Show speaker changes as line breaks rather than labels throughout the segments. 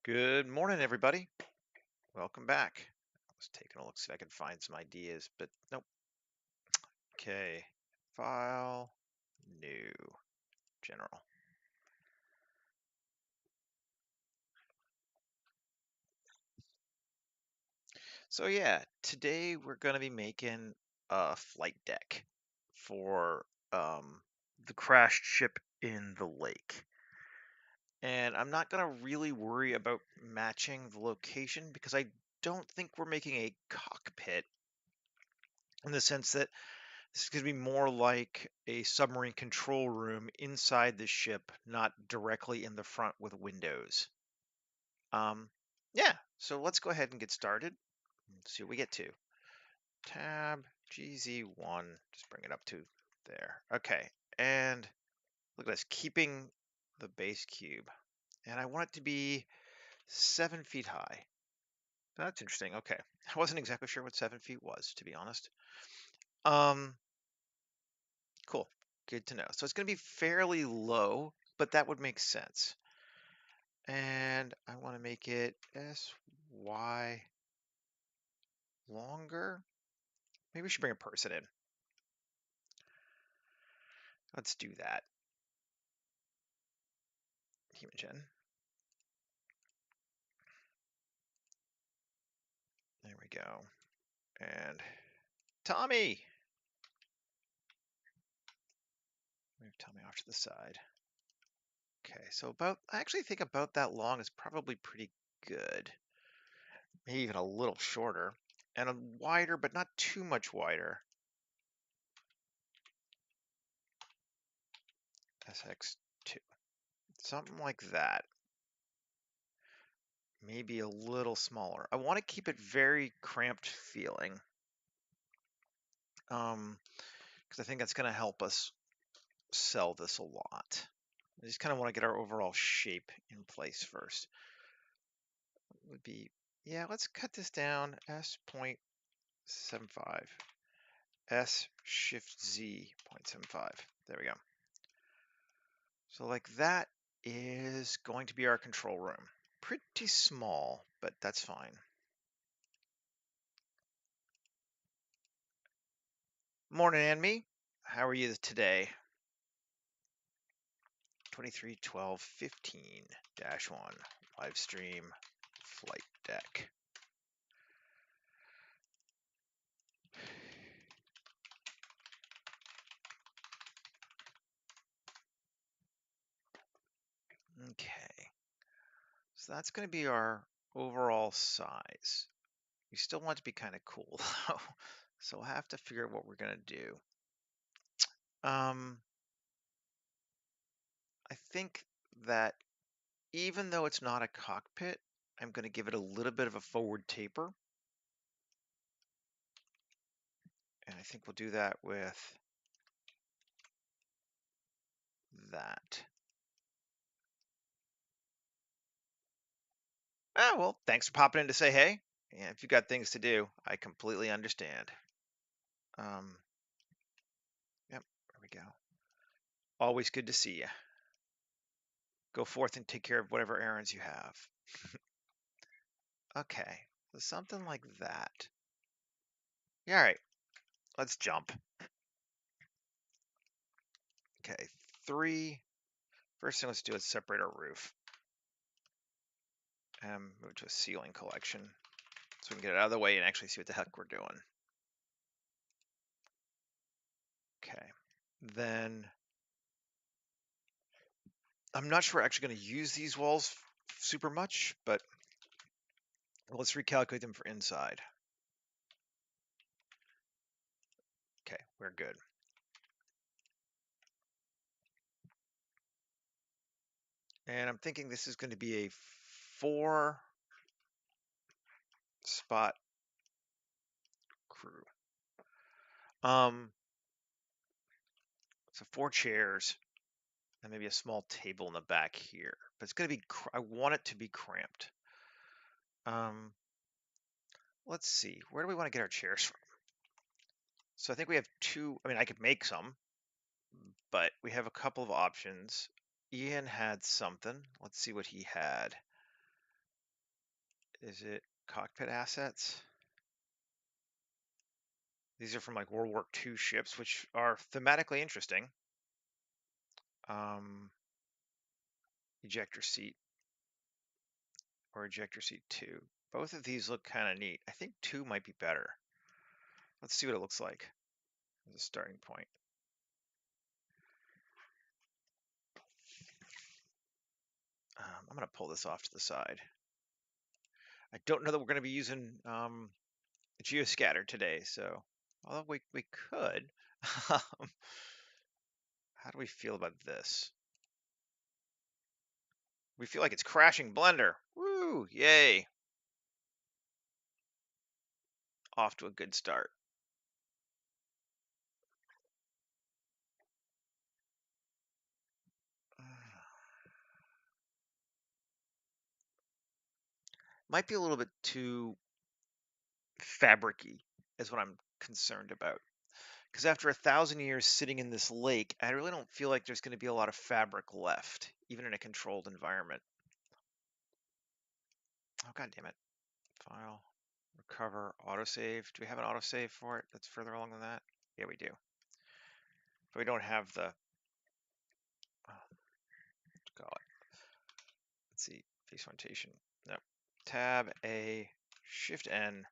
Good morning, everybody. Welcome back. I was taking a look, see if I could find some ideas, but nope. Okay. File, new, general. So yeah, today we're going to be making a flight deck for the crashed ship in the lake. And I'm not going to really worry about matching the location because I don't think we're making a cockpit in the sense that this is going to be more like a submarine control room inside the ship, not directly in the front with windows. Um, yeah, so let's go ahead and get started. Let's see what we get to. Tab GZ1, just bring it up to there. Okay, and look at this, keeping the base cube. And I want it to be 7 feet high. That's interesting. Okay, I wasn't exactly sure what 7 feet was, to be honest. Um, Cool. Good to know. So it's going to be fairly low, but that would make sense. And I want to make it SY longer. Maybe we should bring a person in. Let's do that. Human gen. There we go. And Tommy. Move Tommy off to the side. Okay, so I actually think about that long is probably pretty good. Maybe even a little shorter. And a wider, but not too much wider. SX2. Something like that. Maybe a little smaller. I want to keep it very cramped feeling. Because I think that's going to help us sell this a lot. I just kind of want to get our overall shape in place first. Would be, yeah, let's cut this down. S.75. S shift Z 0.75. There we go. So like that is going to be our control room. Pretty small, but that's fine. Morning, Anmi. How are you today? 231215-1 live stream flight deck. Okay, so that's going to be our overall size. We still want it to be kind of cool though, so we'll have to figure out what we're going to do. I think that even though it's not a cockpit, I'm going to give it a little bit of a forward taper. And I think we'll do that with that. Ah, well, thanks for popping in to say hey. And if you've got things to do, I completely understand. Yep, there we go. Always good to see you. Go forth and take care of whatever errands you have. Okay, so something like that. Yeah, all right, let's jump. Okay, first thing let's do is separate our roof. And move to a ceiling collection so we can get it out of the way and actually see what the heck we're doing. Okay, then I'm not sure we're actually going to use these walls super much, but let's recalculate them for inside. Okay, we're good. And I'm thinking this is going to be a 4-spot crew. So 4 chairs and maybe a small table in the back here. But it's going to be, I want it to be cramped. Let's see, where do we want to get our chairs from? So I think we have two, I mean, I could make some, but we have a couple of options. Ian had something. Let's see what he had. Is it cockpit assets? These are from like World War II ships, which are thematically interesting. Ejector seat or ejector seat 2. Both of these look kind of neat. I think 2 might be better. Let's see what it looks like as a starting point. I'm going to pull this off to the side. I don't know that we're going to be using geoscatter today, so although we could. How do we feel about this? We feel like it's crashing Blender. Woo! Yay! Off to a good start. Might be a little bit too fabricy, is what I'm concerned about. Because after 1,000 years sitting in this lake, I really don't feel like there's going to be a lot of fabric left, even in a controlled environment. Oh, God damn it. File, recover, autosave. Do we have an autosave for it that's further along than that? Yeah, we do. But we don't have the, call it, let's see, face orientation. No. Tab A, Shift N,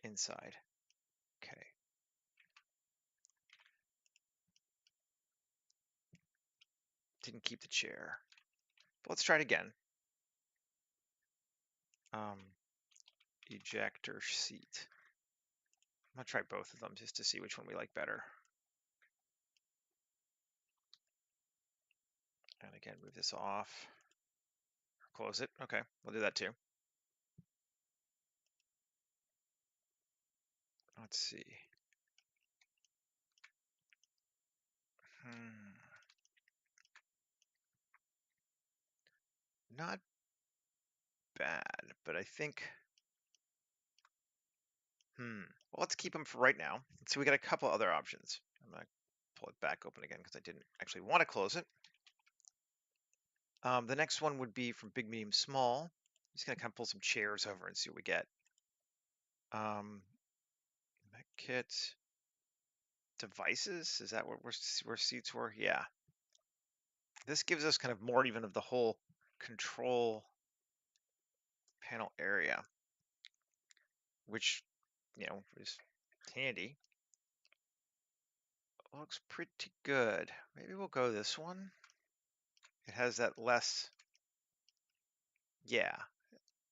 inside. Okay. Didn't keep the chair. But let's try it again. Ejector seat. I'm gonna try both of them just to see which one we like better. And again, move this off. Close it. Okay, we'll do that too. Let's see. Not bad, but I think. Well, let's keep them for right now. So we got a couple other options. I'm gonna pull it back open again because I didn't actually want to close it. The next one would be from big, medium, small. I'm just gonna kind of pull some chairs over and see what we get. Mech kit. Devices, is that what where seats were? Yeah. This gives us kind of more even of the whole control panel area, which, is handy. Looks pretty good. Maybe we'll go this one. It has that less, yeah.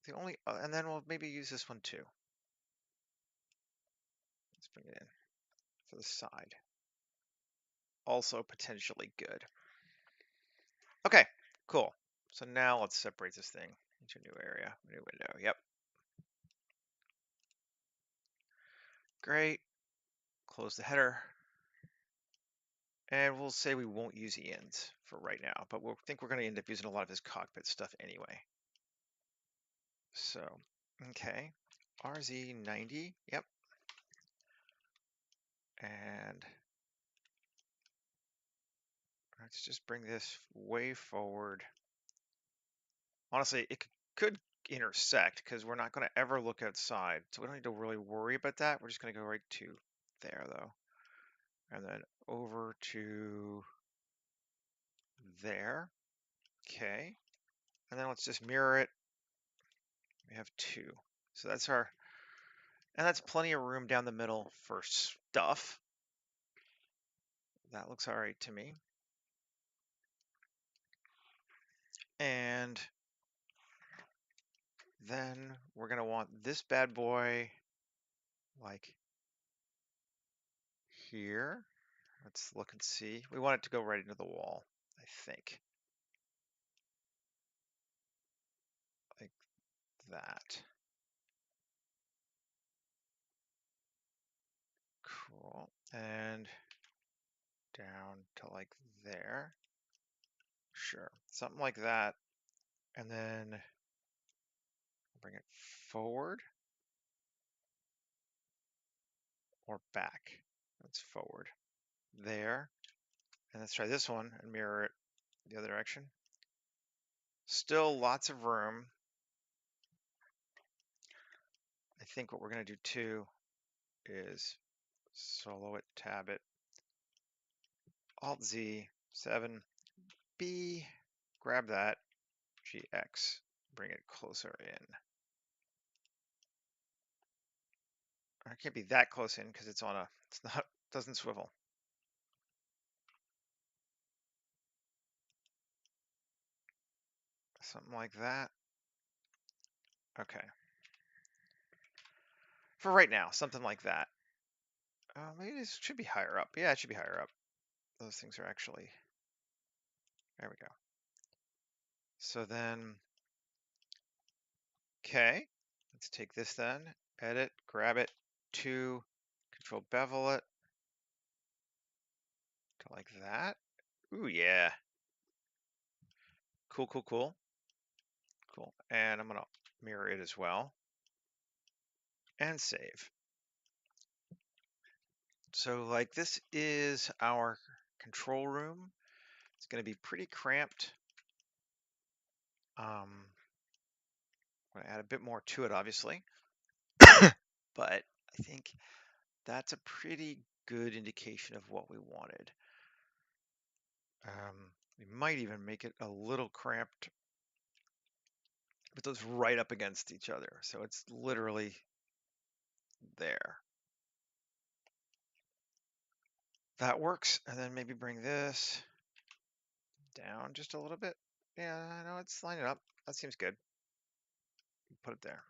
The only, and then we'll maybe use this one too. Let's bring it in for the side. Also potentially good. Okay, cool. So now let's separate this thing into a new area, a new window. Yep. Great. Close the header. And we'll say we won't use Ian's for right now, but we'll think we're going to end up using a lot of his cockpit stuff anyway. So, okay, RZ90, yep. And let's just bring this way forward. Honestly, it could intersect because we're not going to ever look outside. So we don't need to really worry about that. We're just going to go right to there though. And then over to there. Okay. And then let's just mirror it. We have 2. So that's our, and that's plenty of room down the middle for stuff. That looks all right to me. And then we're going to want this bad boy like here. Let's look and see. We want it to go right into the wall, I think. Like that. Cool. And down to like there. Sure. Something like that. And then bring it forward or back. That's forward. There. And let's try this one and mirror it the other direction. Still lots of room. I think what we're going to do too is solo it, tab it, Alt Z, 7B, grab that, GX, bring it closer in. I can't be that close in because it's not, doesn't swivel. Something like that. Okay. For right now, something like that. Maybe this should be higher up. Yeah, it should be higher up. Those things are actually, there we go. So then, okay, let's take this then, edit, grab it, to control bevel it to like that. Ooh, yeah. Cool, cool, cool. Cool. And I'm gonna mirror it as well and save. So like this is our control room. It's gonna be pretty cramped. I'm gonna add a bit more to it, obviously, but I think that's a pretty good indication of what we wanted. We might even make it a little cramped, but those right up against each other. So it's literally there. That works. And then maybe bring this down just a little bit. Yeah, I know it's lining up. That seems good. Put it there.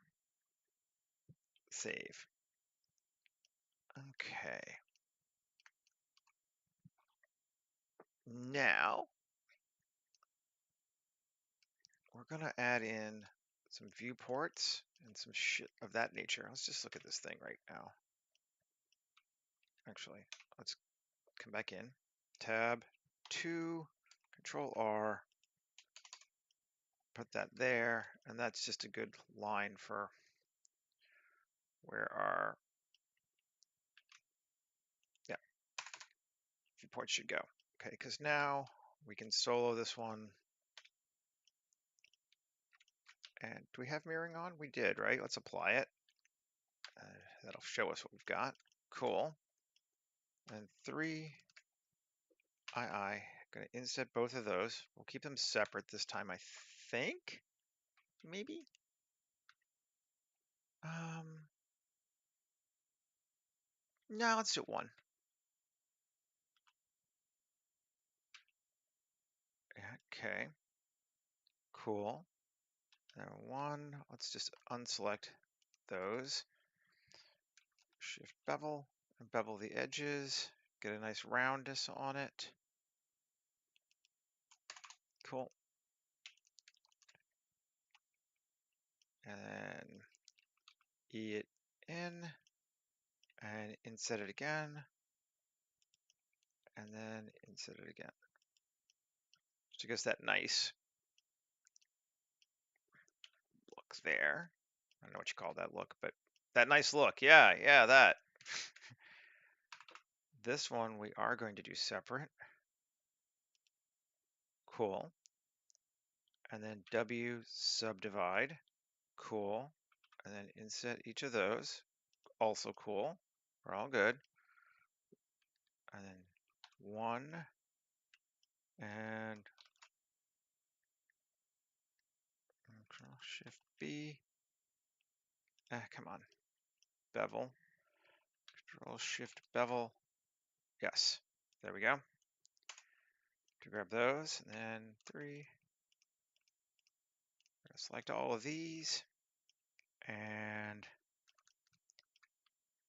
Save. Okay. Now we're gonna add in some viewports and some shit of that nature. Let's just look at this thing right now. Actually, let's come back in. Tab 2, Control R, put that there, and that's just a good line for where our viewports should go. Okay, because now we can solo this one. And do we have mirroring on? We did, right? Let's apply it. That'll show us what we've got. Cool. And 3 gonna inset both of those. We'll keep them separate this time, I think. Maybe. No, let's do 1. Okay. Cool. And 1. Let's just unselect those. Shift bevel and bevel the edges. Get a nice roundness on it. Cool. And then E it in and inset it again. And then inset it again. So it gets that nice look there. I don't know what you call that look, but that nice look. Yeah, yeah, that. This one we are going to do separate. Cool. And then W subdivide. Cool. And then inset each of those. Also cool. We're all good. And then 1 and Control Shift B. Come on. Bevel. Control Shift Bevel. Yes. There we go. To grab those. And then 3. Select all of these. And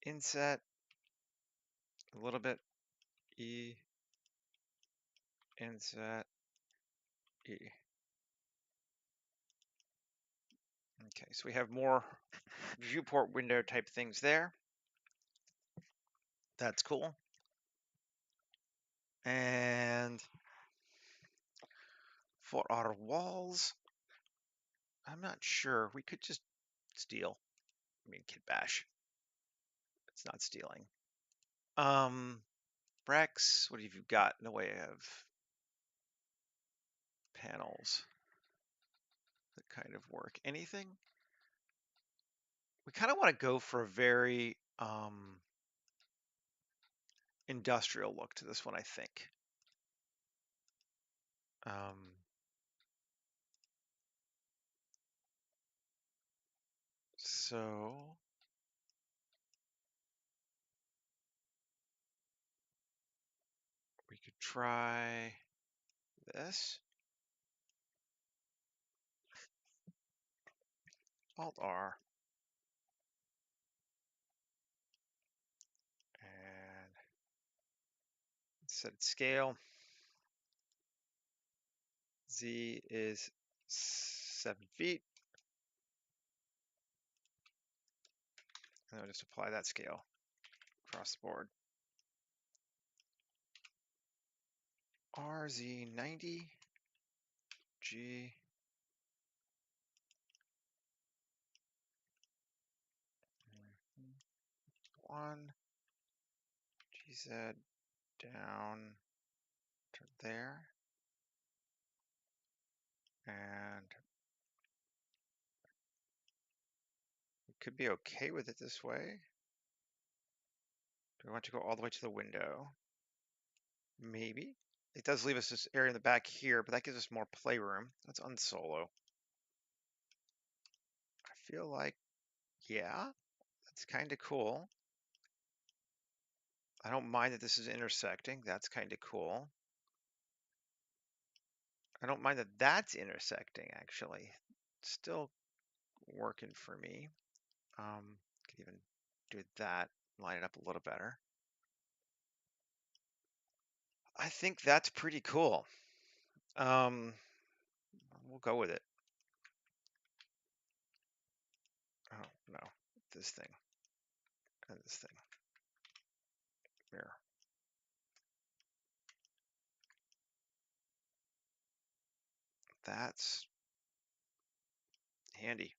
inset a little bit. E. Inset. E. Okay, so we have more viewport window type things there. That's cool. And for our walls, I'm not sure. We could just steal. I mean, kit bash. It's not stealing. Rex, what have you got in the way of panels that kind of work? Anything? we kind of want to go for a very industrial look to this one, I think. So we could try this. Alt R. And set scale. Z is 7 feet. And I'll just apply that scale across the board. RZ90, G, 1, GZ down to there. And we could be okay with it this way. Do we want to go all the way to the window? Maybe. It does leave us this area in the back here, but that gives us more playroom. Let's unsolo. I feel like, yeah, that's kind of cool. I don't mind that this is intersecting. That's kind of cool. I don't mind that that's intersecting, actually. Still working for me. Could even do that, line it up a little better. I think that's pretty cool. We'll go with it. Oh, no, this thing and this thing. Mirror. That's handy.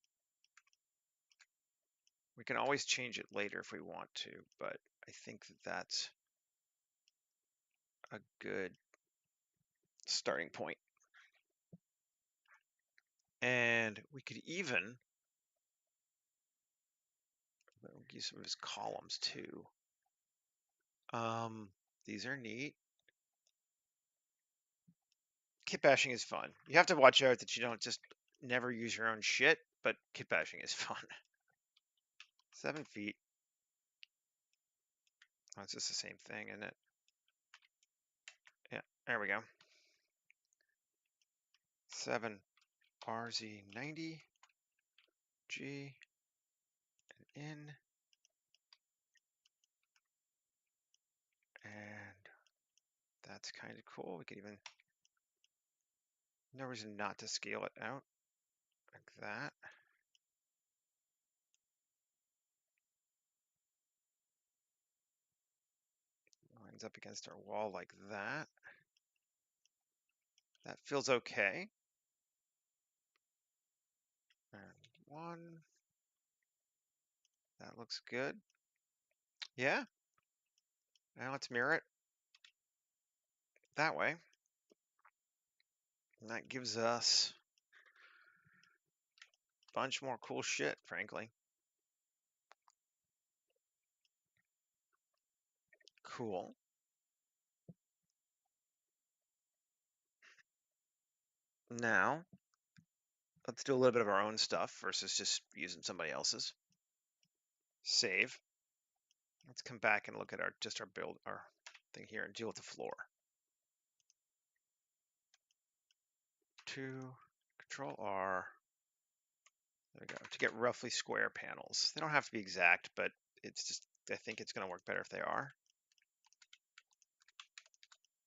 We can always change it later if we want to, but I think that that's a good starting point. And we could even use some of his columns too. These are neat. Kit bashing is fun. You have to watch out that you don't just never use your own shit, but kit bashing is fun. 7 feet. Oh, it's just the same thing, isn't it? Yeah, there we go. 7 RZ90 G and in, and that's kind of cool. We could even, no reason not to scale it out like that. Lines up against our wall like that. That feels okay. And 1. That looks good. Yeah. Now let's mirror it that way. And that gives us a bunch more cool shit, frankly. Cool. Now, let's do a little bit of our own stuff versus just using somebody else's. Save. Let's come back and look at our build, our thing here, and deal with the floor. 2, Control R. There we go. To get roughly square panels. They don't have to be exact, but it's just, I think it's going to work better if they are.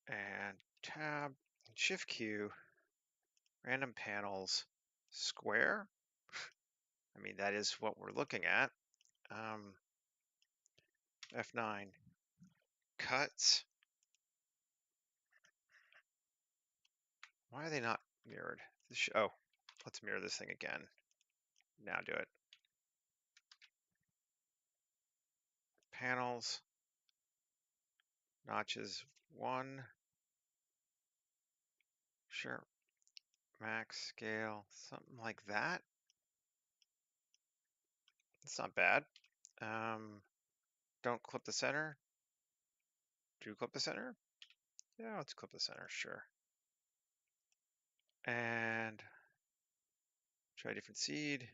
And tab, Shift Q, random panels, square. I mean, that is what we're looking at. F9, cuts. Why are they not mirrored? Oh, let's mirror this thing again. Now do it. Panels, notches 1. Sure. Max scale, something like that. It's not bad. Don't clip the center. Do clip the center? Yeah, let's clip the center, sure. And try a different seed.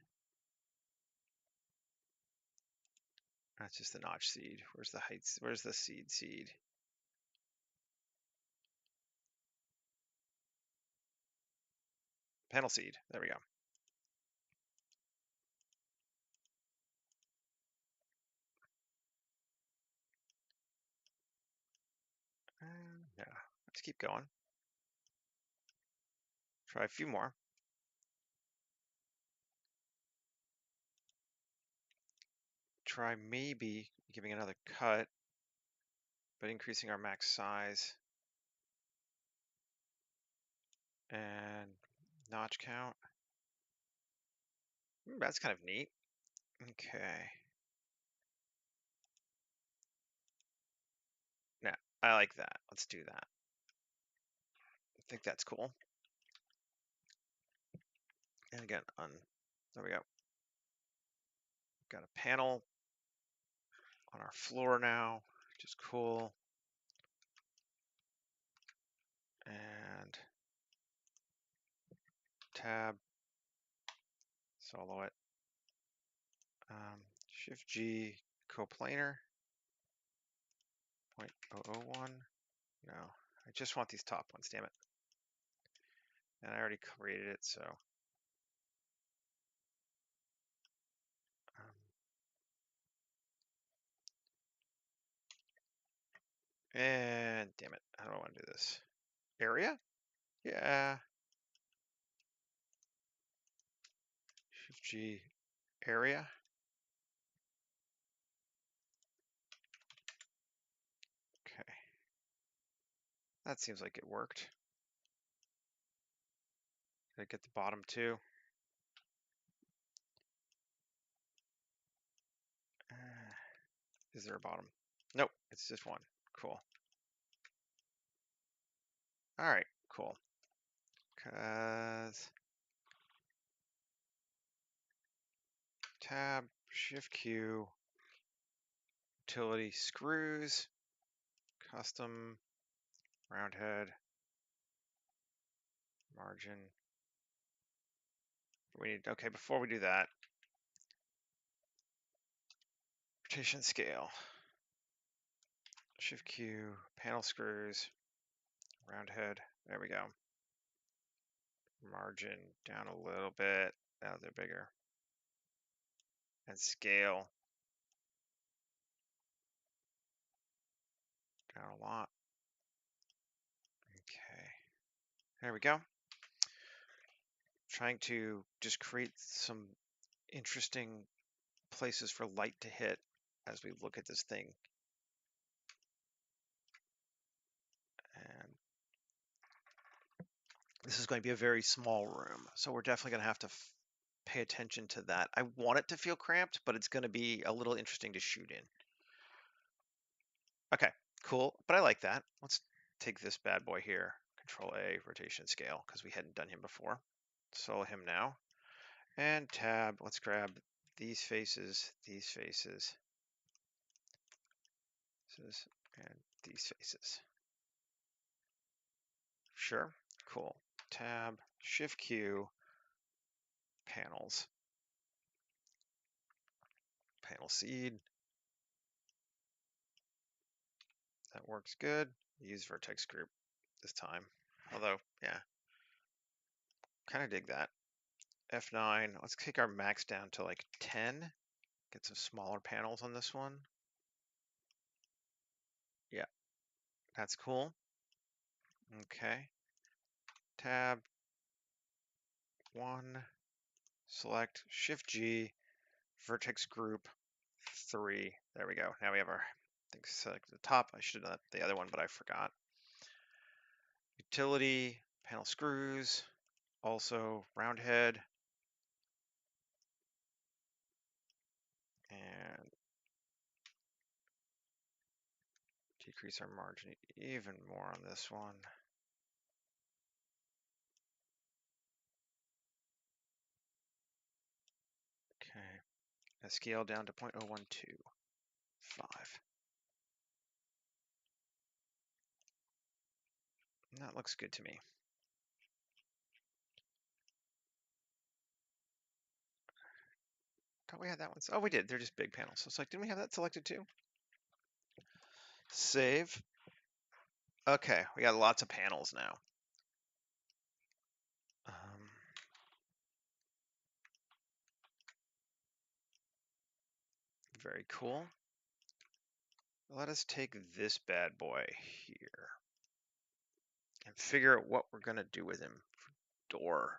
That's just the notch seed. Where's the height? Where's the seed? Panel seed. There we go. Yeah, let's keep going. Try a few more. Try maybe giving another cut, but increasing our max size and notch count. That's kind of neat. Okay. Yeah, I like that. Let's do that. I think that's cool. And again, there we go. Got a panel on our floor now, which is cool. And tab, solo it. Shift G, coplanar, 0.001. No, I just want these top ones, damn it. And I already created it, so. And damn it, how do I want to do this? Area? Yeah. Shift G, area. Okay. That seems like it worked. Did I get the bottom too? Is there a bottom? Nope, it's just one. Cool. All right, cool. Cause tab, shift Q, utility screws, custom, round head, margin. We need, okay, before we do that, rotation scale, shift Q, panel screws, round head. There we go. Margin down a little bit. Now they're bigger. And scale down a lot. Okay. There we go. Trying to just create some interesting places for light to hit as we look at this thing. And this is going to be a very small room, so we're definitely going to have to pay attention to that. I want it to feel cramped, but it's going to be a little interesting to shoot in. Okay, cool, but I like that. Let's take this bad boy here, Control A, rotation scale, because we hadn't done him before. Solo him now, and tab, let's grab these faces, and these faces. Sure, cool. Tab, Shift Q, panels. Panel seed. That works good. Use vertex group this time. Although, yeah, kind of dig that. F9, let's take our max down to like 10. Get some smaller panels on this one. Yeah, that's cool. Okay. Tab, 1, select, Shift G, vertex group 3. There we go. Now we have our things selected at the top. I should have done the other one, but I forgot. Utility, panel screws, also round head, and decrease our margin even more on this one. Okay, scale down to 0.0125. That looks good to me. Thought we had that one. Oh, we did. They're just big panels. So it's like, didn't we have that selected too? Save. Okay, we got lots of panels now. Very cool. Let us take this bad boy here and figure out what we're going to do with him. Door.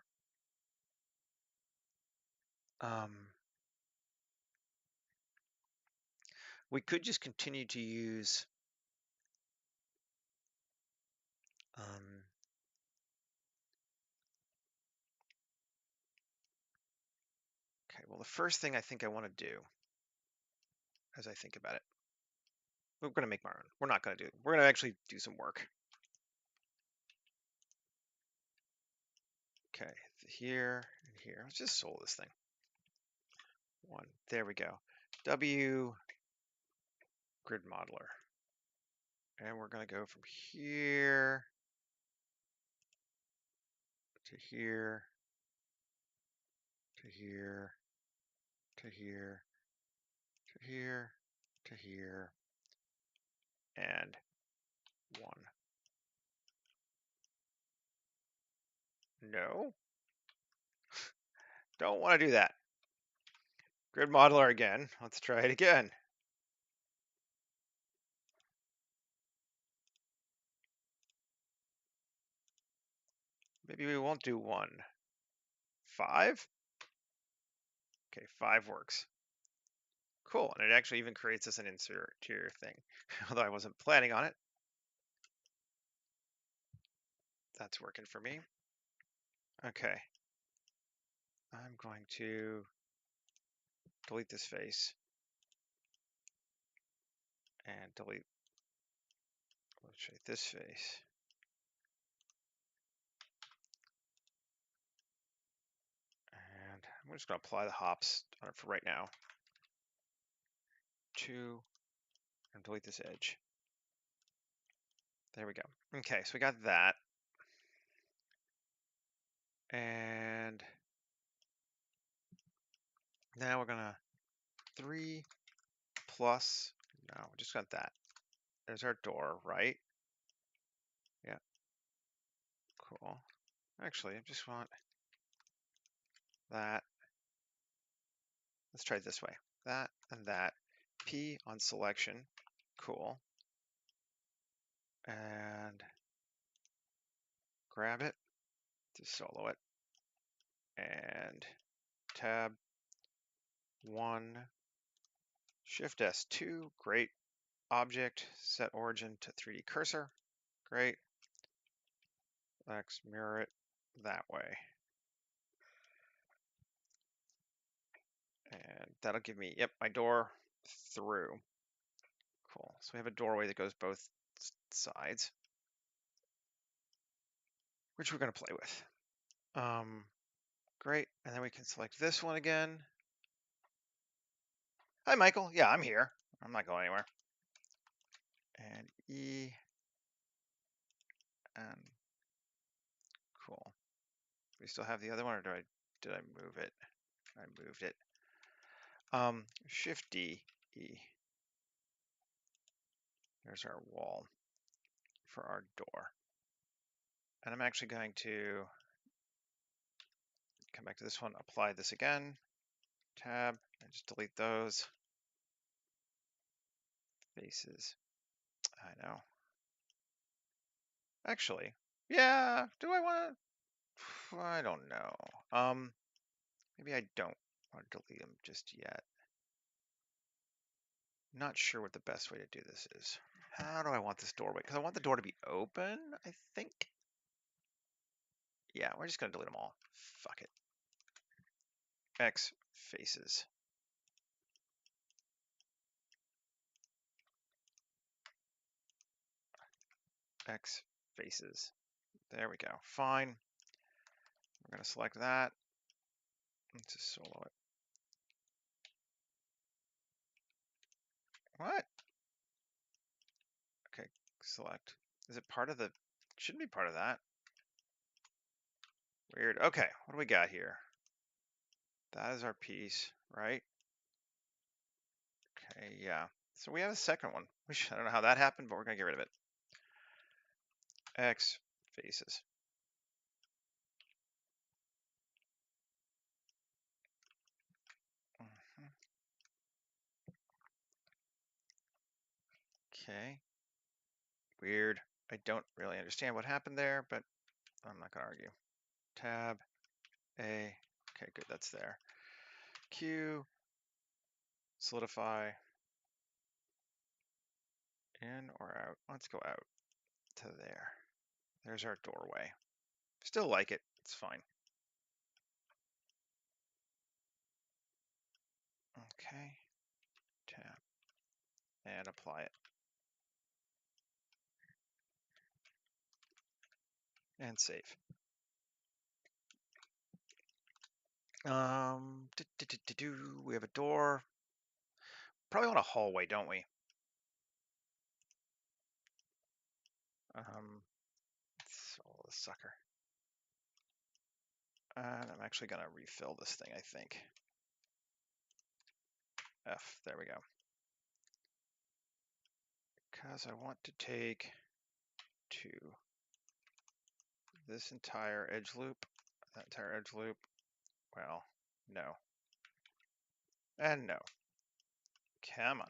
We could just continue to use okay, well, the first thing I think I want to do, as I think about it, we're going to make our own. We're not going to do it. We're going to actually do some work. Okay, here and here. Let's just solve this thing. One. There we go. W grid modeler. And we're going to go from here to here to here to here to here to here and 1. No. Don't want to do that. Grid modeler again. Let's try it again. Maybe we won't do 1. 5? Okay, 5 works. Cool, and it actually even creates us an interior thing, although I wasn't planning on it. That's working for me. Okay. I'm going to delete this face and delete, let's say, this face. And I'm just going to apply the hops on it for right now. 2, and delete this edge. There we go. Okay, so we got that. And now we're going to 3 plus, no, we just got that. There's our door, right? Yeah. Cool. Actually, I just want that. Let's try it this way. That and that. P on selection. Cool. And grab it to solo it. And tab 1. Shift S2. Great. Object. Set origin to 3D cursor. Great. Let's mirror it that way. And that'll give me, yep, my door through. Cool. So we have a doorway that goes both sides, which we're going to play with. Great. And then we can select this one again. Hi, Michael. Yeah, I'm here. I'm not going anywhere. And E. And cool. We still have the other one, or did I move it? I moved it. Shift D, E. There's our wall for our door. And I'm actually going to come back to this one, apply this again, tab, and just delete those faces. I know. Actually, yeah, do I want to? I don't know. Maybe I don't want to delete them just yet. Not sure what the best way to do this is. How do I want this doorway? Because I want the door to be open, I think. Yeah, we're just going to delete them all. Fuck it. X faces. X faces. There we go. Fine. We're going to select that. Let's just solo it. What? Okay, select. Is it part of the, shouldn't be part of that. Weird. Okay, what do we got here? That is our piece, right? Okay, yeah. So we have a second one. I don't know how that happened, but we're gonna get rid of it. X faces. Mhm. Okay. Weird. I don't really understand what happened there, but I'm not gonna argue. Tab A. Okay, good, that's there. Q, solidify, in or out? Let's go out to there. There's our doorway. Still like it, it's fine. Okay, tab, and apply it. And save. We have a door. Probably want a hallway, don't we? So the sucker. And I'm actually gonna refill this thing, I think. F, there we go. Because I want to take to this entire edge loop, that entire edge loop. Well, no. And no. Come on.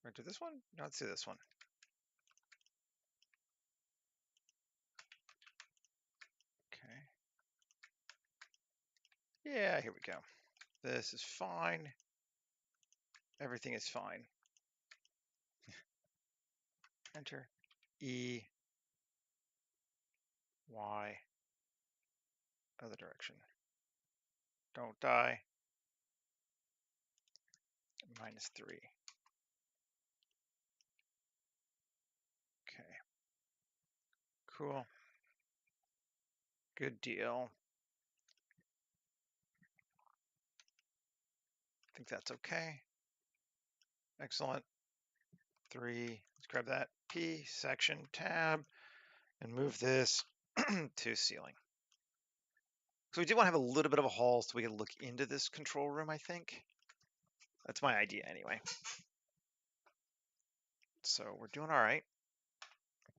Or do this one? No, let's do this one. Okay. Yeah, here we go. This is fine. Everything is fine. Enter. E. Y. Other direction. Don't die. -3. Okay. Cool. Good deal. I think that's okay. Excellent. 3. Let's grab that P section tab and move this to ceiling. So we do want to have a little bit of a hall so we can look into this control room, I think. That's my idea anyway. So we're doing all right.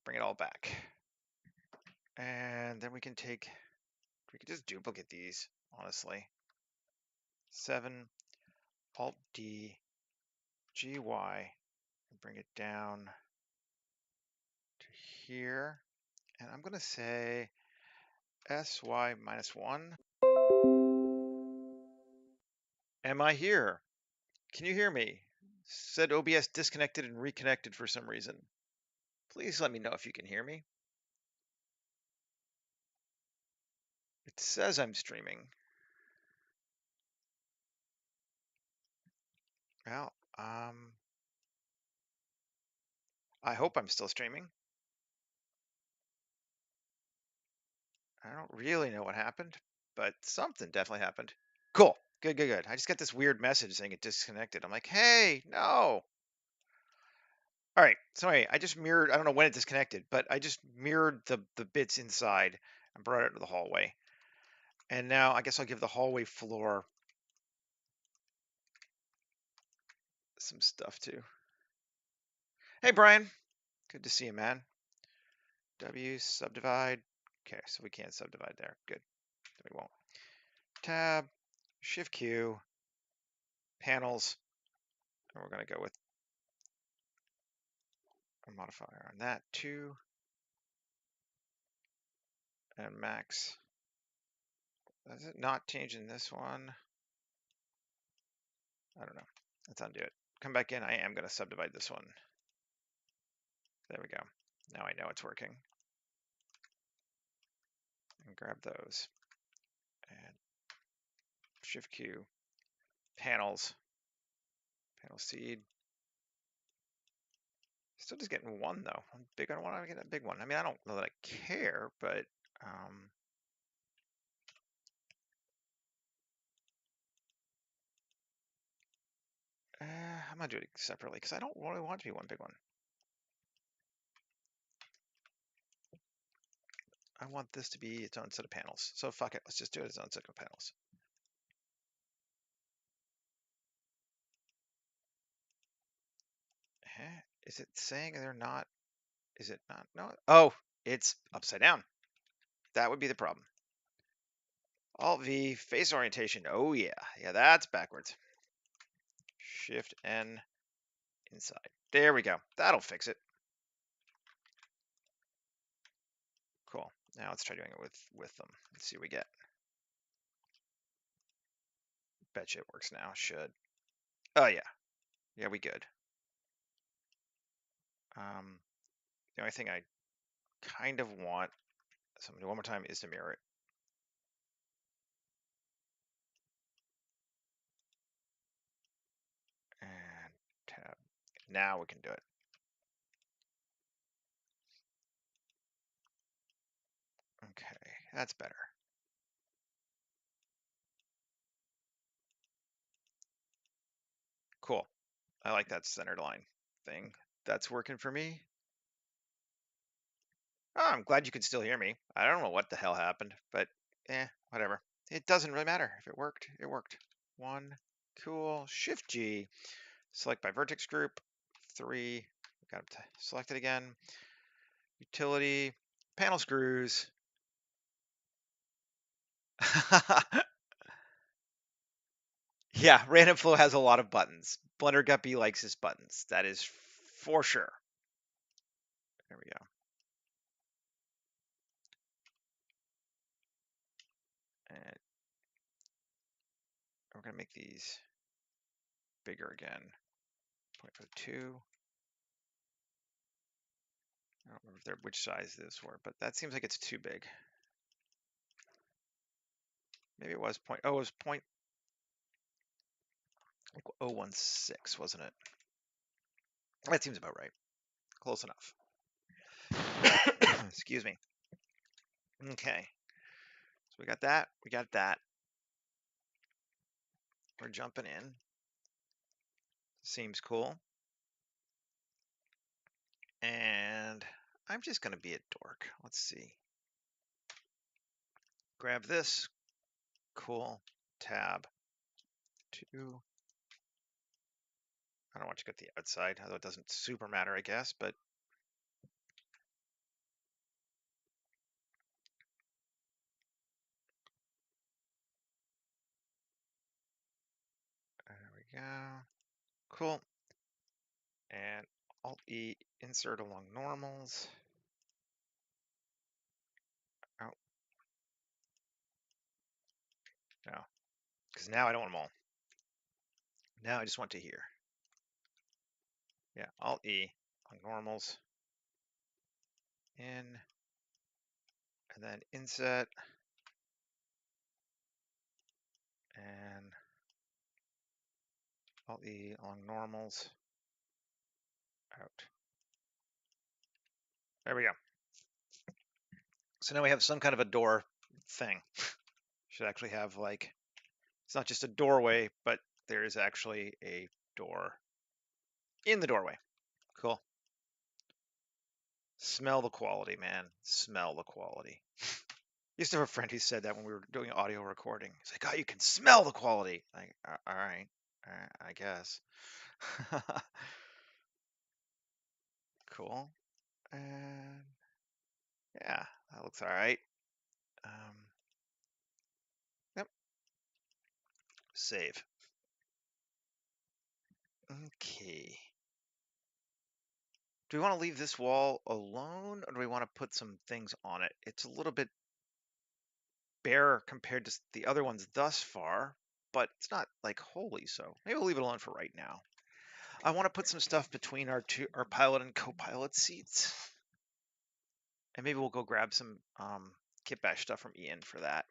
Bring it all back. And then we can just duplicate these, honestly. 7, Alt D, GY, and bring it down to here. And I'm gonna say SY -1. Am I here? Can you hear me? Said OBS disconnected and reconnected for some reason. Please let me know if you can hear me. It says I'm streaming. Well, I hope I'm still streaming. I don't really know what happened, but something definitely happened. Cool. Good, good, good. I just got this weird message saying it disconnected. I'm like, hey, no. All right. So anyway, I just mirrored, I don't know when it disconnected, but I just mirrored the bits inside and brought it to the hallway. And now I guess I'll give the hallway floor some stuff too. Hey, Brian. Good to see you, man. W, subdivide. Okay, so we can't subdivide there. Good. We won't. Tab, Shift Q, panels, and we're going to go with a modifier on that too. And max. Is it not changing this one? I don't know. Let's undo it. Come back in. I am going to subdivide this one. There we go. Now I know it's working. And grab those. And Shift Q, panels, panel seed, Still just getting one though. I'm big on one. I get a big one. I mean, I don't know that I care, but I'm gonna do it separately because I don't really want to be one big one. I want this to be its own set of panels. So fuck it. Let's just do it as its own set of panels. Is it saying they're not? Is it not? No. Oh, it's upside down. That would be the problem. Alt V, face orientation. Oh yeah. Yeah, that's backwards. Shift N inside. There we go. That'll fix it. Cool. Now let's try doing it with them. Let's see what we get. Betcha it works now. Should. Oh yeah. Yeah, we good. The only thing I kind of want, so I'm gonna do one more time, is to mirror it. And tab. Now we can do it. Okay, that's better. Cool. I like that centered line thing. That's working for me. Oh, I'm glad you could still hear me. I don't know what the hell happened, but whatever. It doesn't really matter. If it worked, it worked. One, cool. Shift G, select by vertex group. 3, got it selected again. Utility, panel screws. Yeah, random flow has a lot of buttons. Blender Guppy likes his buttons. That is for sure. There we go. And we're gonna make these bigger again. 0.52. I don't remember if they're which size this were, but that seems like it's too big. Maybe it was point. Oh, it was point 0.016, wasn't it? That seems about right. Close enough. Excuse me. Okay. So we got that. We got that. We're jumping in. Seems cool. And I'm just going to be a dork. Let's see. Grab this. Cool. Tab. 2. I don't want to get the outside, although it doesn't super matter, I guess, but there we go. Cool. And Alt E, insert along normals. Oh. No. Because now I don't want them all. Now I just want to here. Yeah, Alt E on normals. In. And then inset. And Alt E along normals. Out. There we go. So now we have some kind of a door thing. Should actually have like, it's not just a doorway, but there is actually a door in the doorway. Cool. Smell the quality, man. Smell the quality. Used to have a friend who said that when we were doing audio recording. He's like, "Oh, you can smell the quality." Like, all right, I guess. Cool. And yeah, that looks all right. Yep. Save. Okay. Do we want to leave this wall alone, or do we want to put some things on it? It's a little bit bare compared to the other ones thus far, but it's not like wholly so. Maybe we'll leave it alone for right now. I want to put some stuff between our pilot and co-pilot seats, and maybe we'll go grab some kit bash stuff from Ian for that,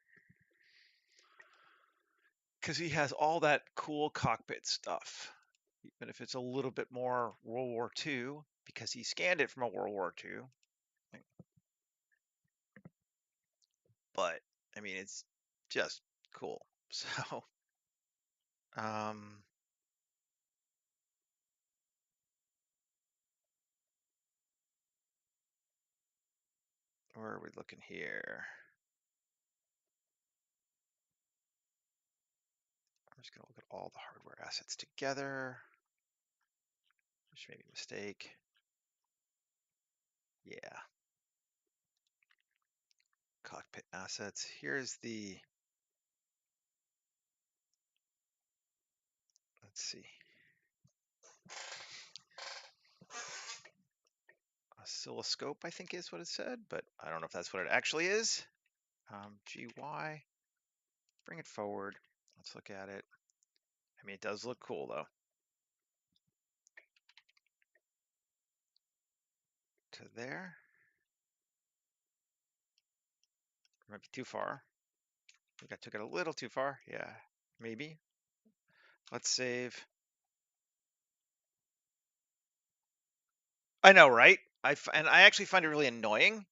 because he has all that cool cockpit stuff. even if it's a little bit more World War II, because he scanned it from a World War II. But I mean, it's just cool. So, um, where are we looking here? I'm just gonna look at all the hardware assets together. Which may be a mistake. Yeah. Cockpit assets. Here's the, let's see, oscilloscope, I think is what it said, but I don't know if that's what it actually is. GY, bring it forward. Let's look at it. I mean, it does look cool though. To there. Might be too far. I think I took it a little too far. Yeah, maybe. Let's save. I know, right? And I actually find it really annoying.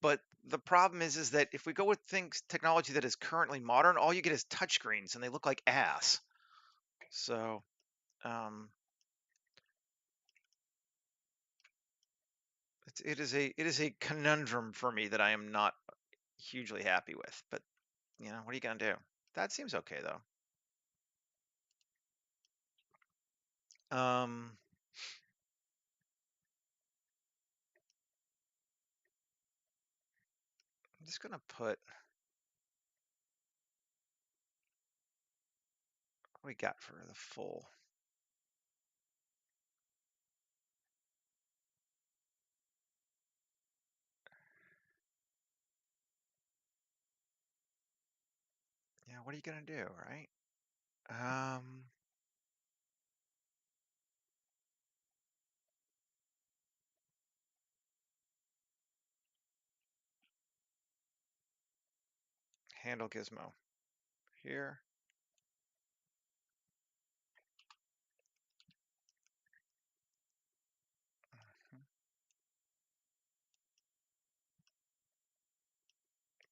But the problem is that if we go with technology that is currently modern, all you get is touchscreens, and they look like ass. So, um, it is a conundrum for me that I am not hugely happy with. But you know, what are you gonna do? That seems okay though. Um, I'm just gonna put what we got for the full. Yeah, what are you gonna do, right? Handle gizmo here. Mhm.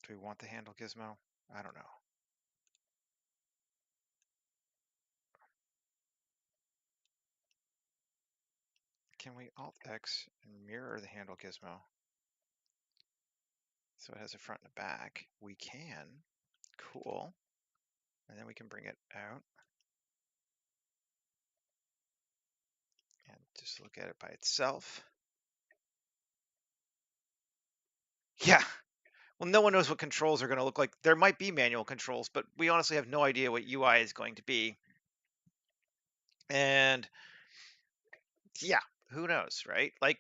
Do we want the handle gizmo? I don't know. Can we Alt X and mirror the handle gizmo? So it has a front and a back. We can. Cool. And then we can bring it out and just look at it by itself. Yeah. Well, no one knows what controls are going to look like. There might be manual controls, but we honestly have no idea what UI is going to be. And yeah, who knows, right? Like,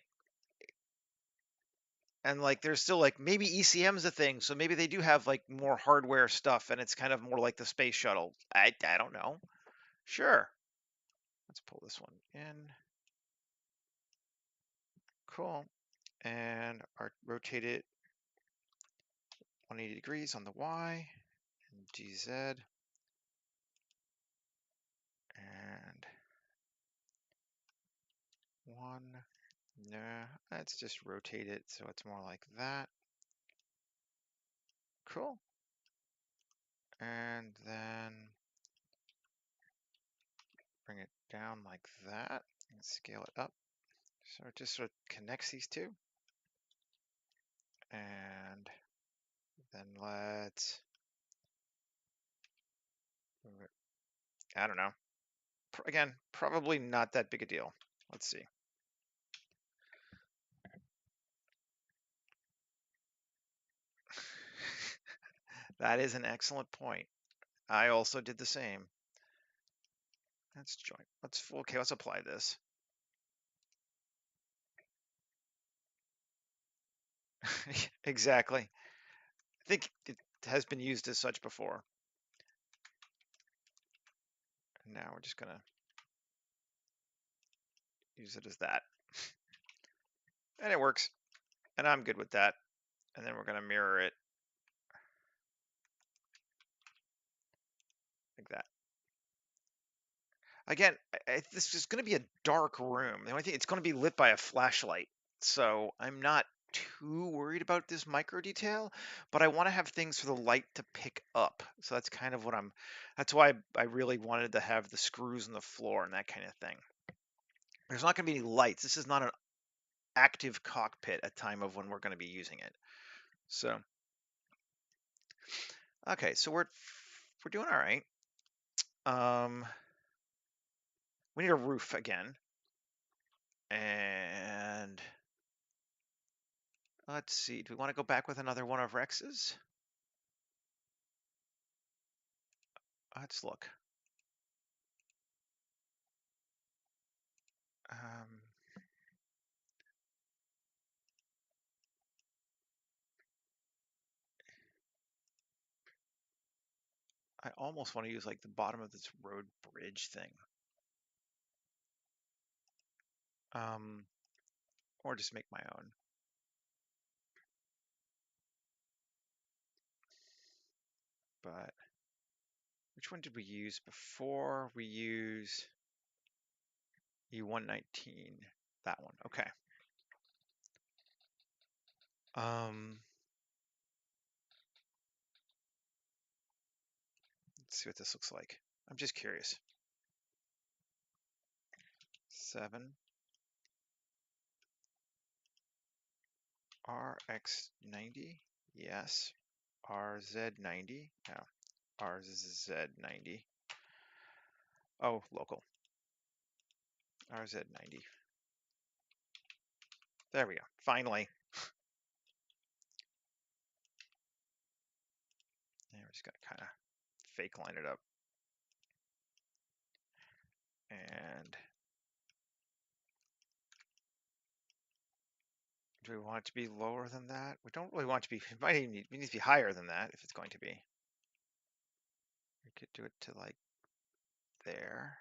and like, there's still like maybe ECM's a thing, so maybe they do have like more hardware stuff, and it's kind of more like the space shuttle. I don't know. Sure. Let's pull this one in. Cool. And rotate it 180 degrees on the Y and GZ. And one. Nah, let's just rotate it so it's more like that. Cool. And then bring it down like that and scale it up. So it just sort of connects these two. And then let's move it. I don't know. Again, probably not that big a deal. Let's see. That is an excellent point. I also did the same. Let's join. Okay, let's apply this. Exactly. I think it has been used as such before. And now we're just gonna use it as that. And it works. And I'm good with that. And then we're gonna mirror it like that. Again, this is going to be a dark room. The only thing, it's going to be lit by a flashlight. So I'm not too worried about this micro detail, but I want to have things for the light to pick up. So that's kind of what that's why I really wanted to have the screws in the floor and that kind of thing. There's not going to be any lights. This is not an active cockpit at time of when we're going to be using it. So, okay, so we're doing all right. We need a roof again. And let's see, do we want to go back with another one of Rex's? Let's look. Um, I almost want to use like the bottom of this road bridge thing. Or just make my own. But which one did we use before? We use E119. That one. Okay. Let's see what this looks like. I'm just curious. 7 RX90. Yes. RZ90. No. RZ90. Oh, local. RZ90. There we go. Finally. Yeah, we're just gonna kind of fake line it up. And do we want it to be lower than that? We don't really want it to be, it might even need, it needs to be higher than that if it's going to be. We could do it to like there.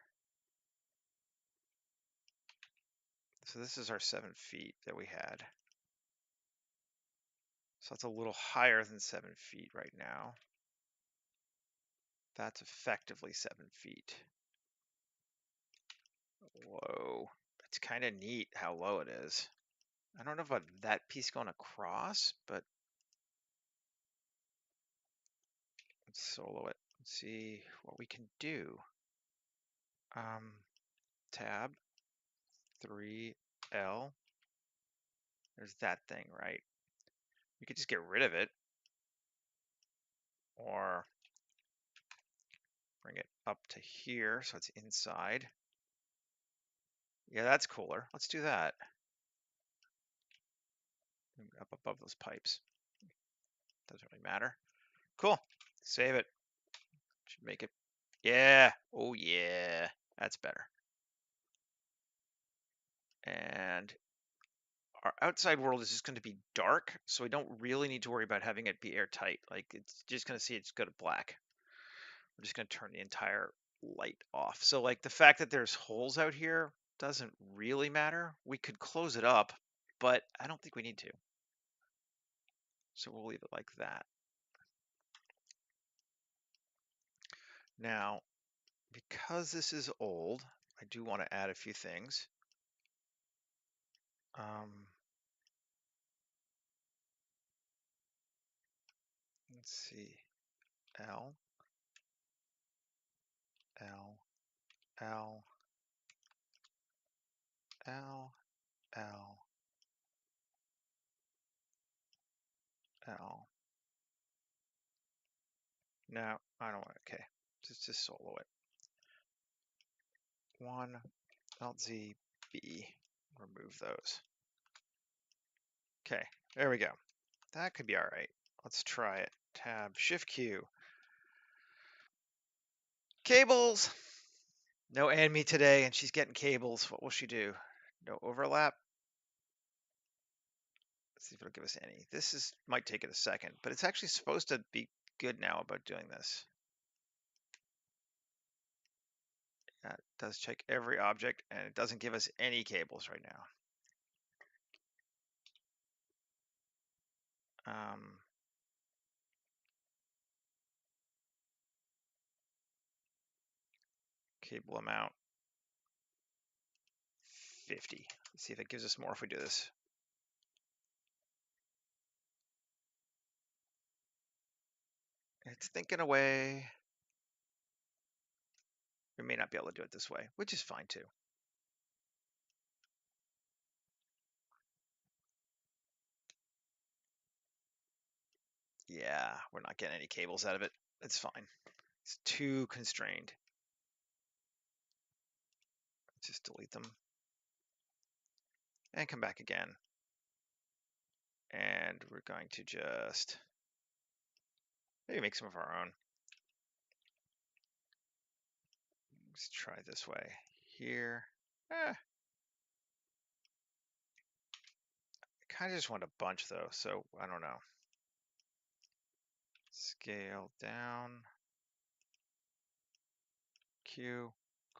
So this is our 7 feet that we had. So that's a little higher than 7 feet right now. That's effectively 7 feet. Whoa, it's kind of neat how low it is. I don't know about that piece going across, but let's solo it. Let's see what we can do. Tab 3L. There's that thing, right? We could just get rid of it or bring it up to here so it's inside. Yeah, that's cooler. Let's do that. Up above those pipes. Doesn't really matter. Cool. Save it. Should make it. Yeah. Oh, yeah. That's better. And our outside world is just going to be dark, so we don't really need to worry about having it be airtight. Like, it's just going to see it's good at black. We're just going to turn the entire light off. So, like, the fact that there's holes out here doesn't really matter. We could close it up, but I don't think we need to. So we'll leave it like that. Now, because this is old, I do want to add a few things. Let's see. L, L, L, L, L, L. No, I don't want. Okay, just solo it. 1 LZB. Remove those. Okay, there we go. That could be all right. Let's try it. Tab Shift Q. Cables. No Anime today, and she's getting cables. What will she do? No overlap. Let's see if it'll give us any. This might take it a second, but it's actually supposed to be good now about doing this. It does check every object, and it doesn't give us any cables right now. Cable amount. 50. Let's see if it gives us more if we do this. It's thinking away. We may not be able to do it this way, which is fine too. Yeah, we're not getting any cables out of it. It's fine. It's too constrained. Just delete them. And come back again. And we're going to just maybe make some of our own. Let's try this way. Here. I kind of just want a bunch though, so I don't know. Scale down. Q.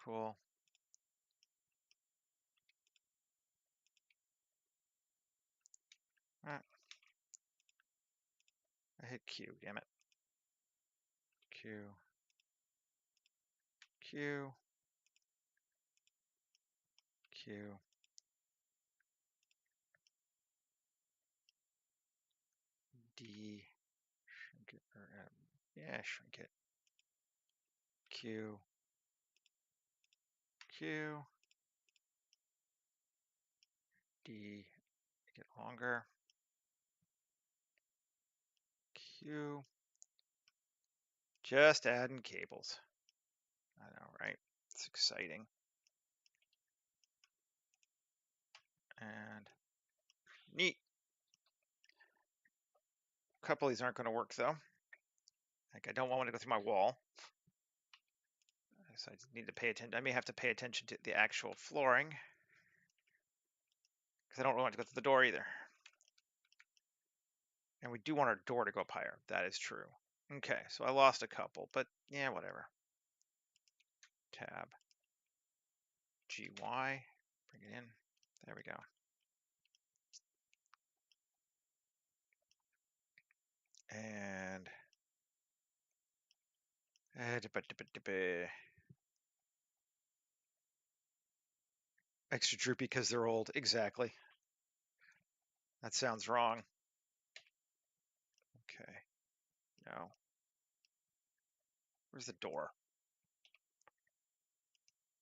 Cool. Ah, I hit Q, damn it. Q. Q. Q. D. Shrink it, or yeah, shrink it. Q. Q. D. Make it longer. Q. Just adding cables. I know, right? It's exciting. And neat. A couple of these aren't going to work though. Like I don't want one to go through my wall. So I need to pay attention. I may have to pay attention to the actual flooring because I don't really want to go through the door either. And we do want our door to go up higher. That is true. Okay, so I lost a couple, but yeah, whatever. Tab. GY. Bring it in. There we go. And extra droopy because they're old. Exactly. That sounds wrong. Okay. No. Where's the door?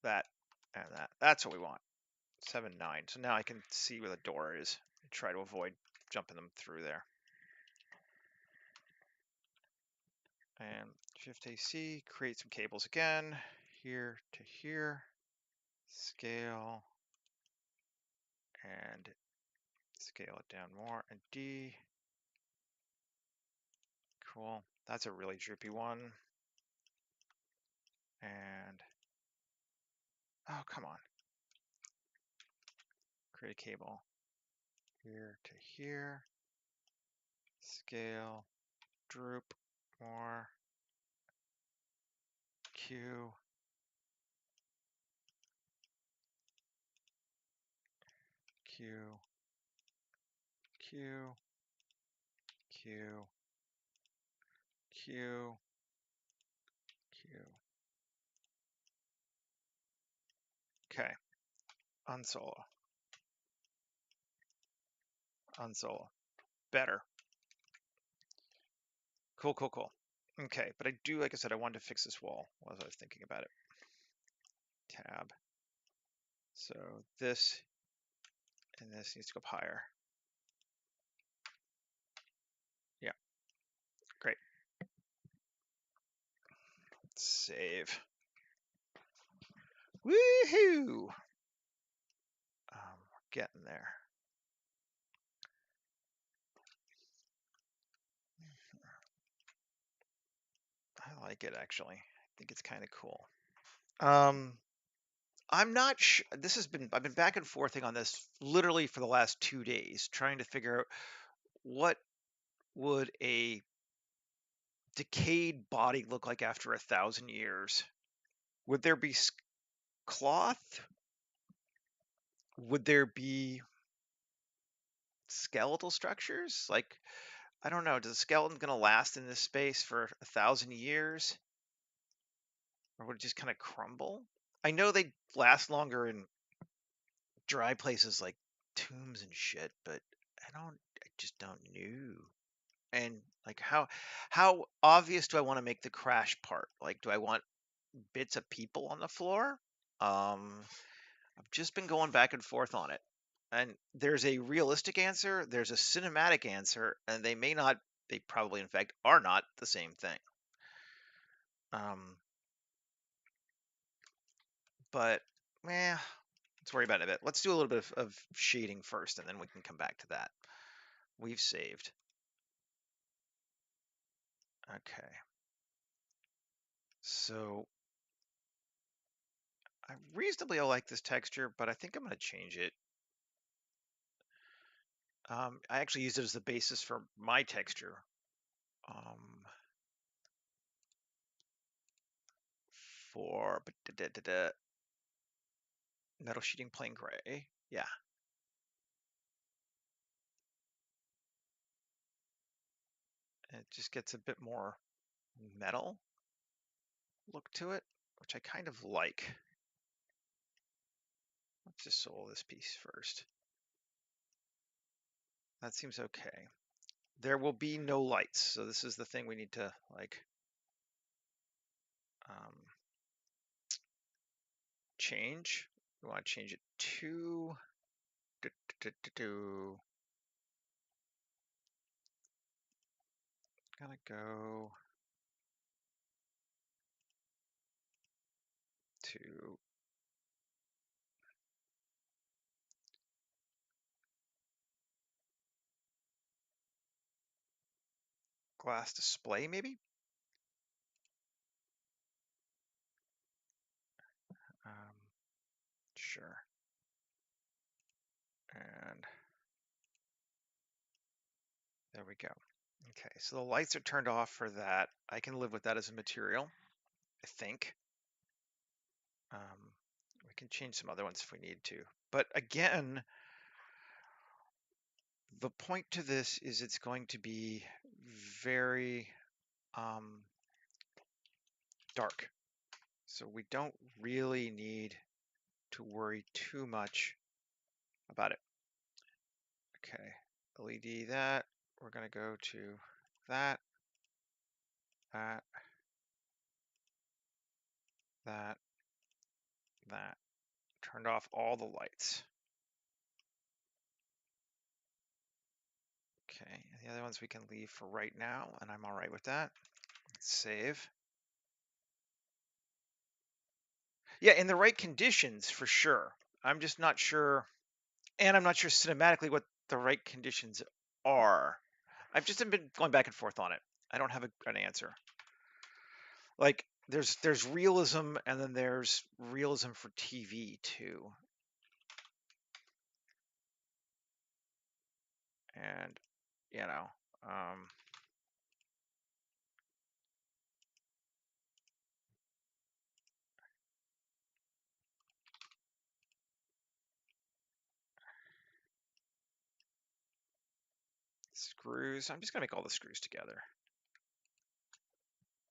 That and that. That's what we want. 7, 9. So now I can see where the door is and try to avoid jumping them through there. And Shift AC, create some cables again, here to here, scale, and scale it down more, and D. Cool. That's a really droopy one. And oh, come on. Create a cable here to here, scale, droop more, Q, Q, Q, Q, Q, Q. Okay, unsolo. Unsolo. Better. Cool, cool, cool. Okay, but I do, like I said, I wanted to fix this wall as I was thinking about it. Tab. So this and this needs to go up higher. Yeah, great. Save. Woohoo! We're getting there. I like it actually. I think it's kind of cool. I'm not sure. I've been back and forthing on this literally for the last 2 days, trying to figure out what would a decayed body look like after 1,000 years. Would there be cloth? Would there be skeletal structures? Like, I don't know. Does a skeleton going to last in this space for 1,000 years? Or would it just kind of crumble? I know they last longer in dry places like tombs and shit, but I just don't know. And like how obvious do I want to make the crash part? Like, do I want bits of people on the floor? I've just been going back and forth on it. And there's a realistic answer, there's a cinematic answer, and they probably in fact are not the same thing. Um, but let's worry about it a bit. Let's do a little bit of shading first, and then we can come back to that. We've saved. Okay. So I reasonably like this texture, but I think I'm going to change it. I actually used it as the basis for my texture. For metal sheeting plain gray. Yeah. And it just gets a bit more metal look to it, which I kind of like. Let's just solo this piece first. That seems okay. There will be no lights, so this is the thing we need to like change. We want to change it to gonna go to glass display, maybe. Sure. And there we go. Okay, so the lights are turned off for that. I can live with that as a material, I think. We can change some other ones if we need to. But again, the point to this is it's going to be very dark. So we don't really need to worry too much about it. Okay, LED that. We're going to go to that, that, that, that. Turned off all the lights. Okay, the other ones we can leave for right now, and I'm all right with that. Let's save. Yeah, in the right conditions, for sure. I'm just not sure, and I'm not sure cinematically what the right conditions are. I've just been going back and forth on it. I don't have an answer. Like, there's realism, and then there's realism for TV too. And, you know, screws. I'm just gonna make all the screws together.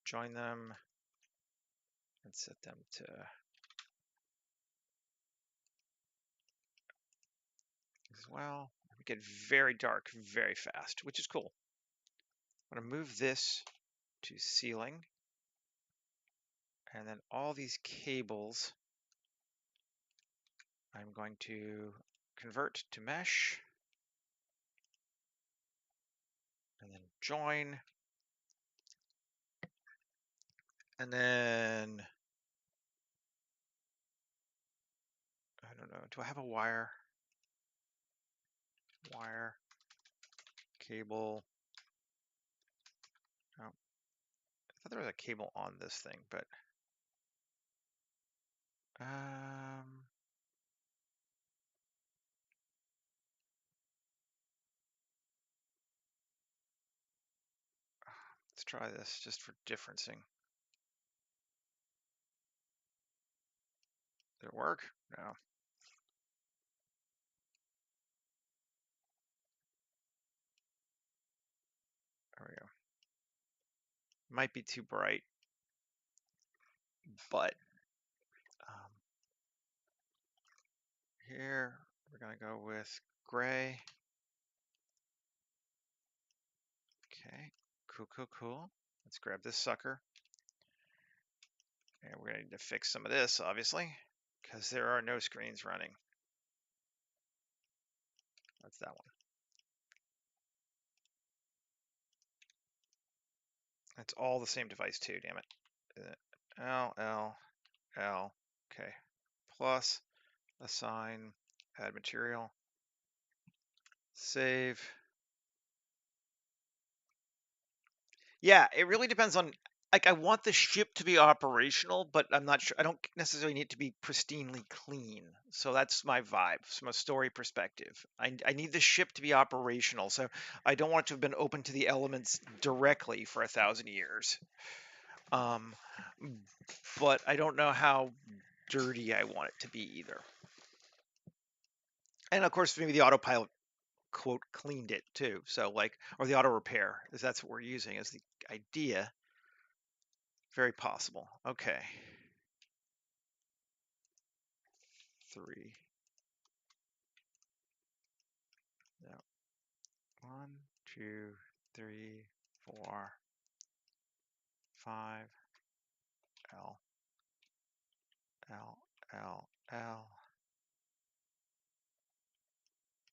Join them and set them to as well. We get very dark very fast, which is cool. I'm gonna move this to ceiling, and then all these cables I'm going to convert to mesh, and then join, and then I don't know, do I have a wire cable? No, I thought there was a cable on this thing, but let's try this just for differencing. Did it work? No. There we go. Might be too bright, but here we're going to go with gray. Okay, cool. Let's grab this sucker. And we're going to need to fix some of this, obviously, because there are no screens running. That's that one. It's all the same device too, damn it. L. Okay. Plus, assign, add material, save. Yeah, it really depends on, like, I want the ship to be operational, but I'm not sure. I don't necessarily need it to be pristinely clean. So that's my vibe from a story perspective. I need the ship to be operational. So I don't want it to have been open to the elements directly for 1,000 years. Um, but I don't know how dirty I want it to be either. And of course, maybe the autopilot quote cleaned it too. So like, or the auto repair, is that's what we're using as the idea. Very possible. Okay. 3. No. 1, 2, 3, 4, 5. L. L. L. L.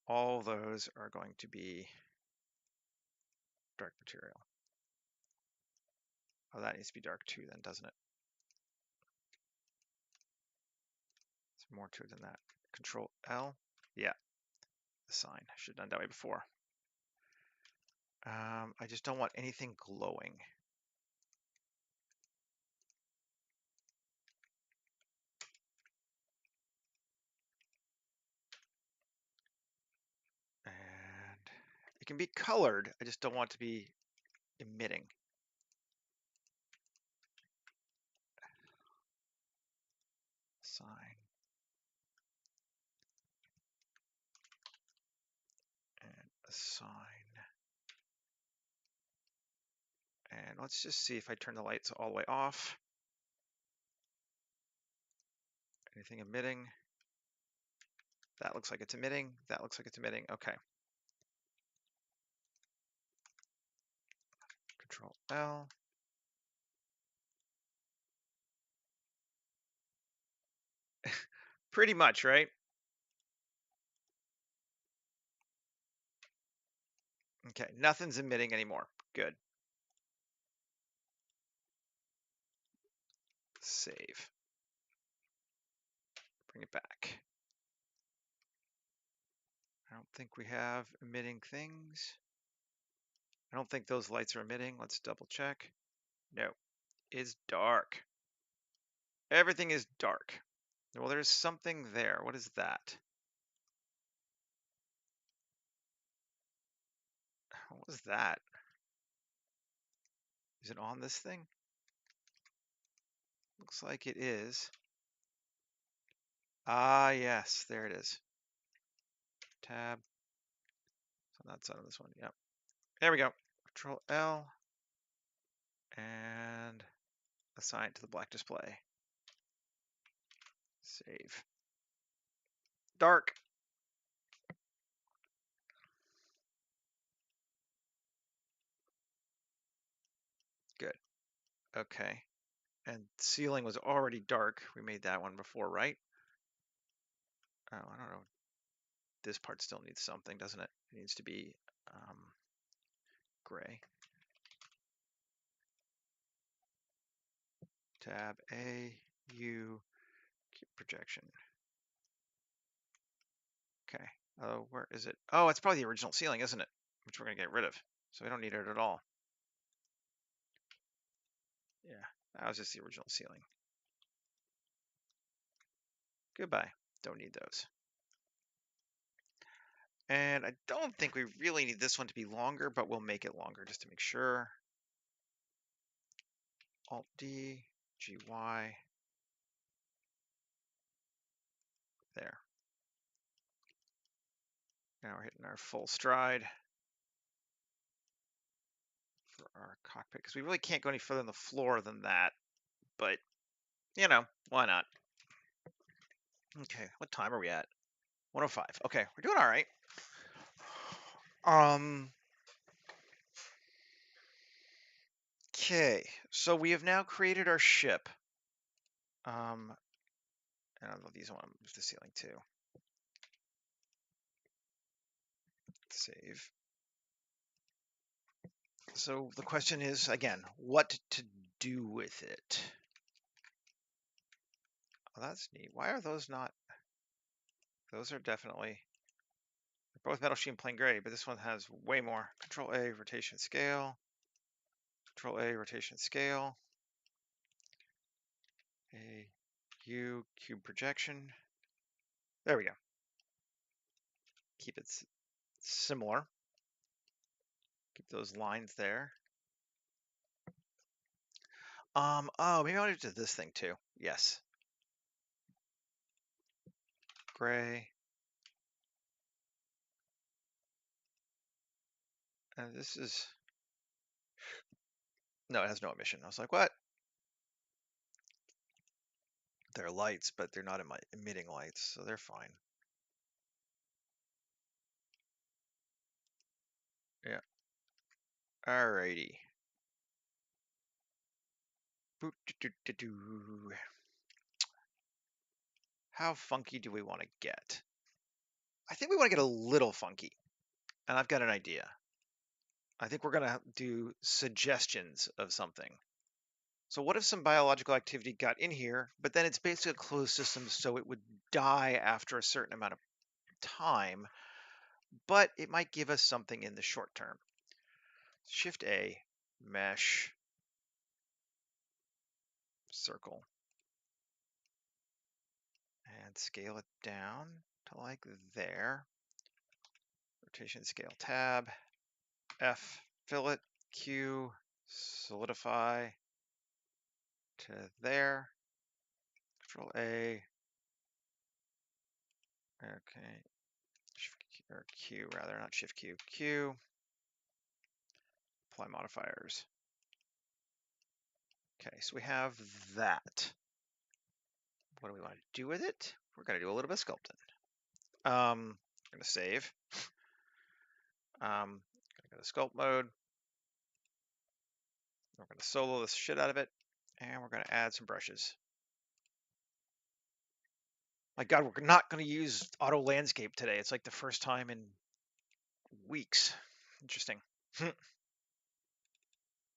All those are going to be dark material. Oh, that needs to be dark too then, doesn't it? There's more to it than that. Control L. Yeah. Assign. I should have done that way before. I just don't want anything glowing. And it can be colored. I just don't want it to be emitting. Assign. And assign. And let's just see if I turn the lights all the way off. Anything emitting? That looks like it's emitting. That looks like it's emitting. Okay. Control L. Pretty much, right? Okay, nothing's emitting anymore. Good. Save. Bring it back. I don't think we have emitting things. I don't think those lights are emitting. Let's double check. No, it's dark. Everything is dark. Well, there's something there. What is that? What was that? Is it on this thing? Looks like it is. Ah, yes, there it is. Tab. So that's on this one. Yep. There we go. Control L and assign to the black display. Save. Dark. Good. Okay. And ceiling was already dark. We made that one before, right? Oh, I don't know. This part still needs something, doesn't it? It needs to be gray. Tab A, U, keep projection. Okay. Oh, where is it? Oh, it's probably the original ceiling, isn't it? Which we're going to get rid of. So we don't need it at all. Yeah, that was just the original ceiling. Goodbye. Don't need those. And I don't think we really need this one to be longer, but we'll make it longer just to make sure. Alt D, GY. There. Now we're hitting our full stride for our cockpit because we really can't go any further on the floor than that. But, you know, why not? Okay, what time are we at? 105. Okay, we're doing all right. Um, okay, so we have now created our ship. And I love these. I want to move the ceiling too. Save. So the question is, again, what to do with it? Oh, that's neat. Why are those not? Those are definitely, they're both metal sheet and plain gray, but this one has way more. Control A, rotation scale. Control A, rotation scale. A, U, cube projection. There we go. Keep it similar. Keep those lines there. Oh, maybe I want to do this thing too. Yes. Gray. And this is, no, it has no emission. I was like, what? They're lights, but they're not emitting lights, so they're fine. Yeah. Alrighty. How funky do we want to get? I think we want to get a little funky, and I've got an idea. I think we're going to do suggestions of something. So what if some biological activity got in here, but then it's basically a closed system, so it would die after a certain amount of time, but it might give us something in the short term. Shift A, mesh, circle, and scale it down to like there. Rotation scale tab, F, fillet, Q, solidify to there. Control A. Okay. Shift Q, or Q rather, not Shift Q. Q. Apply modifiers. Okay, so we have that. What do we want to do with it? We're going to do a little bit of sculpting. I'm going to save. Going to go to sculpt mode. We're going to solo the shit out of it, and we're going to add some brushes. My God, we're not going to use auto landscape today. It's like the first time in weeks. Interesting.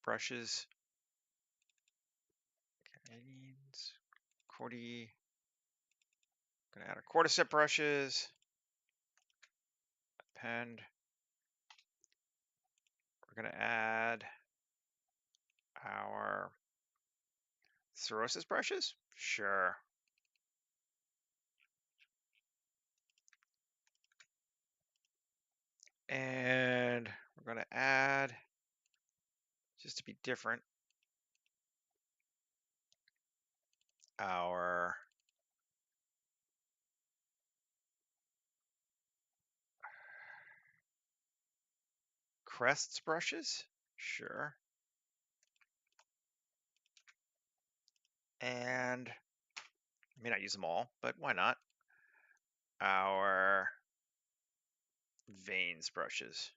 Brushes. Canadians. Cordy. Gonna add our cordyceps brushes. Append. We're gonna add our cirrhosis brushes. Sure. And we're gonna add, just to be different, our crests brushes. Sure. And I may not use them all, but why not? Our veins brushes.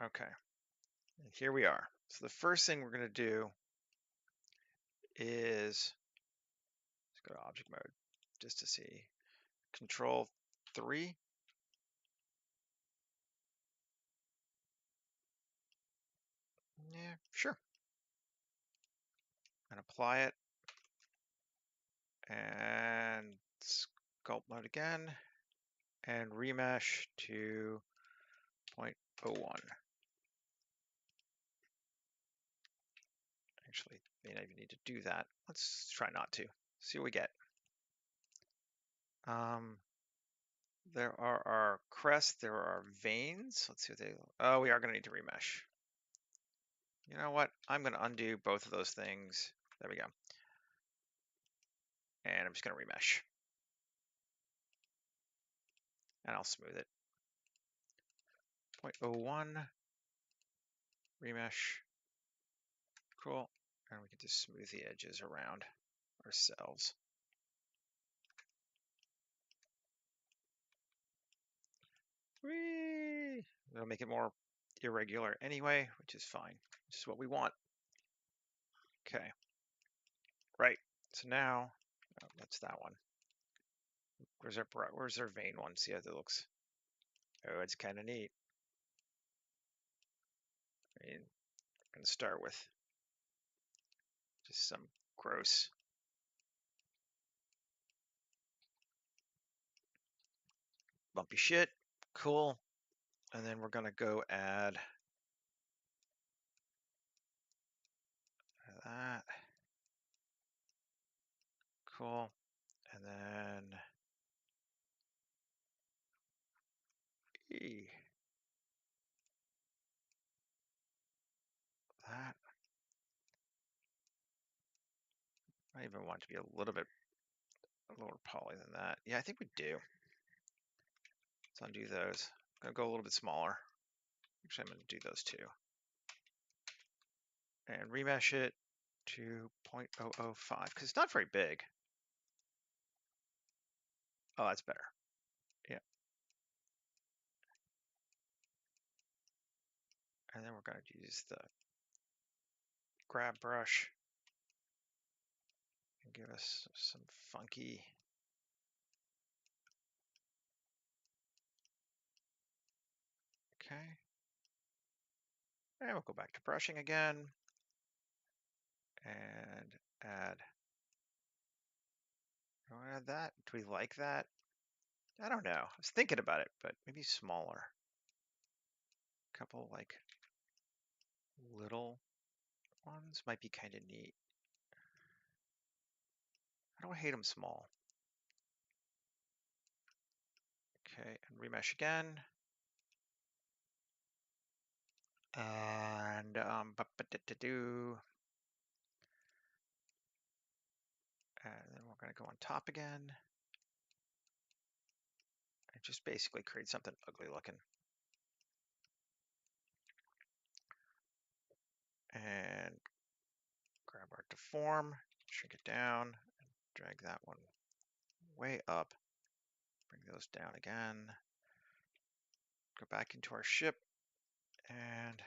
Okay. And here we are. So the first thing we're going to do is, let's go to object mode just to see. Control 3. Yeah, sure. And apply it. And sculpt mode again. And remesh to 0.01. Actually, may not even need to do that. Let's try not to. See what we get. There are our crests. There are veins. Let's see what they. Oh, we are going to need to remesh. You know what? I'm going to undo both of those things. There we go. And I'm just going to remesh. And I'll smooth it. 0.01. Remesh. Cool. And we can just smooth the edges around ourselves. Whee! It'll make it more irregular anyway, which is fine. Which is what we want. Okay. Right. So now, oh, that's that one. Where's our vein one? See how that looks. Oh, it's kind of neat. I mean, I'm gonna start with just some gross bumpy shit. Cool. And then we're gonna go add that. Cool. And then that. I even want it to be a little bit lower poly than that. Yeah, I think we do. Let's undo those. I'm gonna go a little bit smaller. Actually, I'm gonna do those two. And remesh it to 0.005 because it's not very big. Oh, that's better. Yeah. And then we're going to use the grab brush and give us some funky. Okay. And we'll go back to brushing again and add. Do I add that? Do we like that? I don't know. I was thinking about it, but maybe smaller. A couple like little ones might be kind of neat. I don't hate them small. Okay, and remesh again. And and then we're going to go on top again and just basically create something ugly looking. And grab our deform, shrink it down, and drag that one way up. Bring those down again. Go back into our ship, and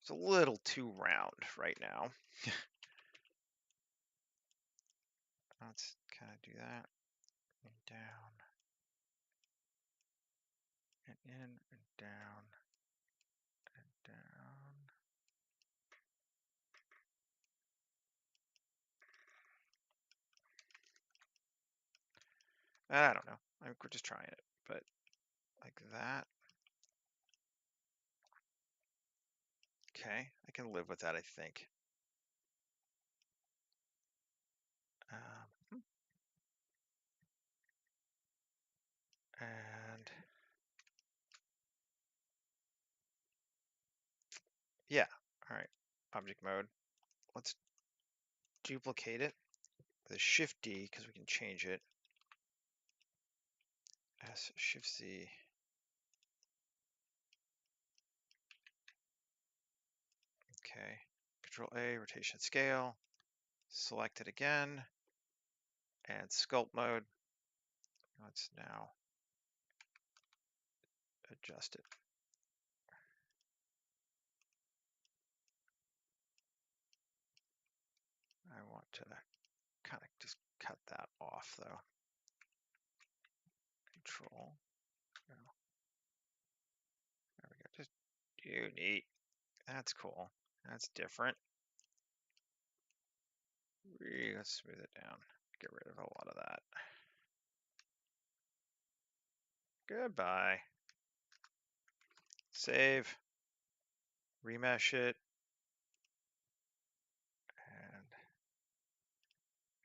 it's a little too round right now. Let's kind of do that. And down, and in, and down, and down. I don't know. I think we're just trying it, but like that. Okay, I can live with that, I think. Um, and yeah, all right, object mode. Let's duplicate it with a Shift D because we can change it. S Shift Z. Okay, Control A, rotation scale. Select it again, and sculpt mode. Let's now adjust it. I want to kind of just cut that off though. Control. No. There we go. Just neat. That's cool. That's different. Let's smooth it down. Get rid of a lot of that. Goodbye. Save. Remesh it. And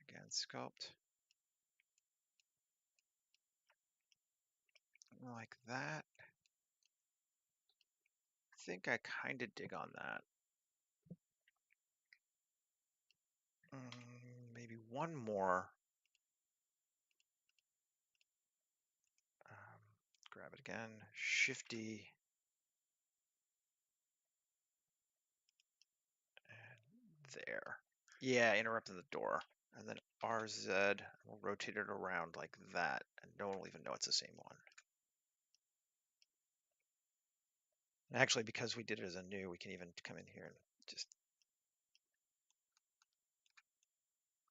again, sculpt. Like that. I think I kind of dig on that. Maybe one more. Grab it again. Shift D. And there. Yeah, interrupting the door. And then RZ. We'll rotate it around like that. And no one will even know it's the same one. Actually, because we did it as a new, we can even come in here and just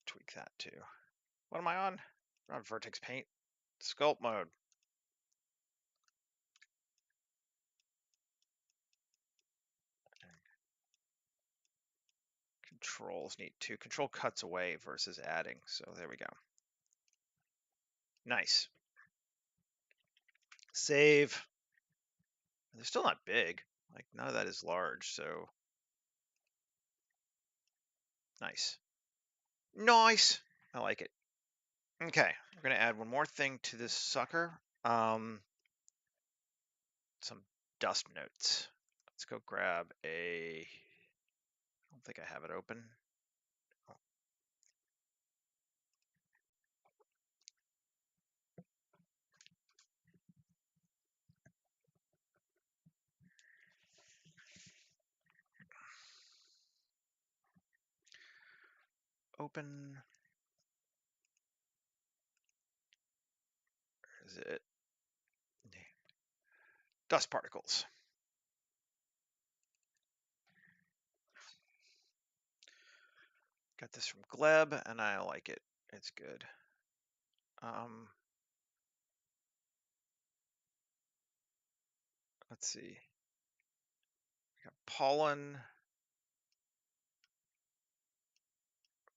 tweak that too. What am I on? I'm on vertex paint. Sculpt mode. Controls need to. Control cuts away versus adding. So there we go. Nice. Save. They're still not big. Like none of that is large, so nice. Nice. I like it. Okay, we're gonna add one more thing to this sucker. Some dust notes. Let's go grab a. I don't think I have it open. Oh. Open. Where is it? Dust particles. Got this from Gleb, and I like it. It's good. Let's see. We got pollen.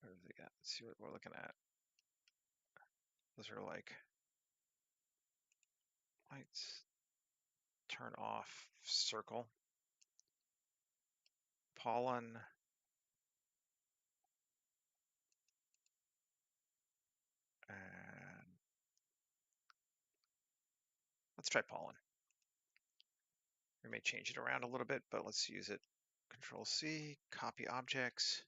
What have they got? Let's see what we're looking at. Those are like lights. Turn off circle. Pollen. And let's try pollen. We may change it around a little bit, but let's use it. Control C, copy objects.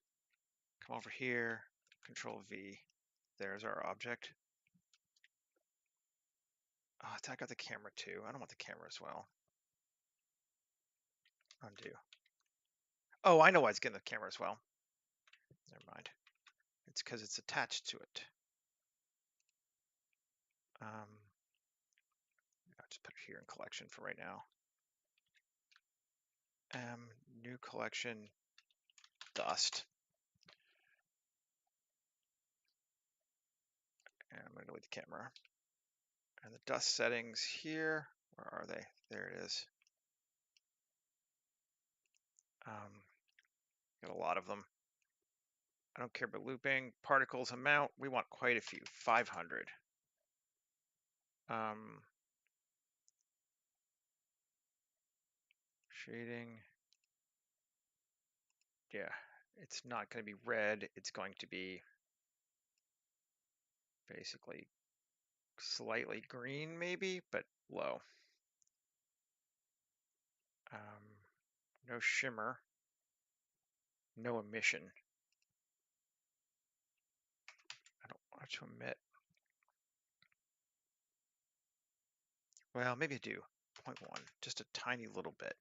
Come over here, Control V. There's our object. Oh, I got the camera too. I don't want the camera as well. Undo. Oh, I know why it's getting the camera as well. Never mind. It's because it's attached to it. I'll just put it here in collection for right now. New collection, dust. And I'm going to delete the camera. And the dust settings here, where are they? There it is. Got a lot of them. I don't care about looping. Particles amount, we want quite a few, 500. Shading. Yeah, it's not going to be red. It's going to be basically slightly green maybe, but low. No shimmer. No emission. I don't want to emit. Well, maybe I do. 0.1, just a tiny little bit.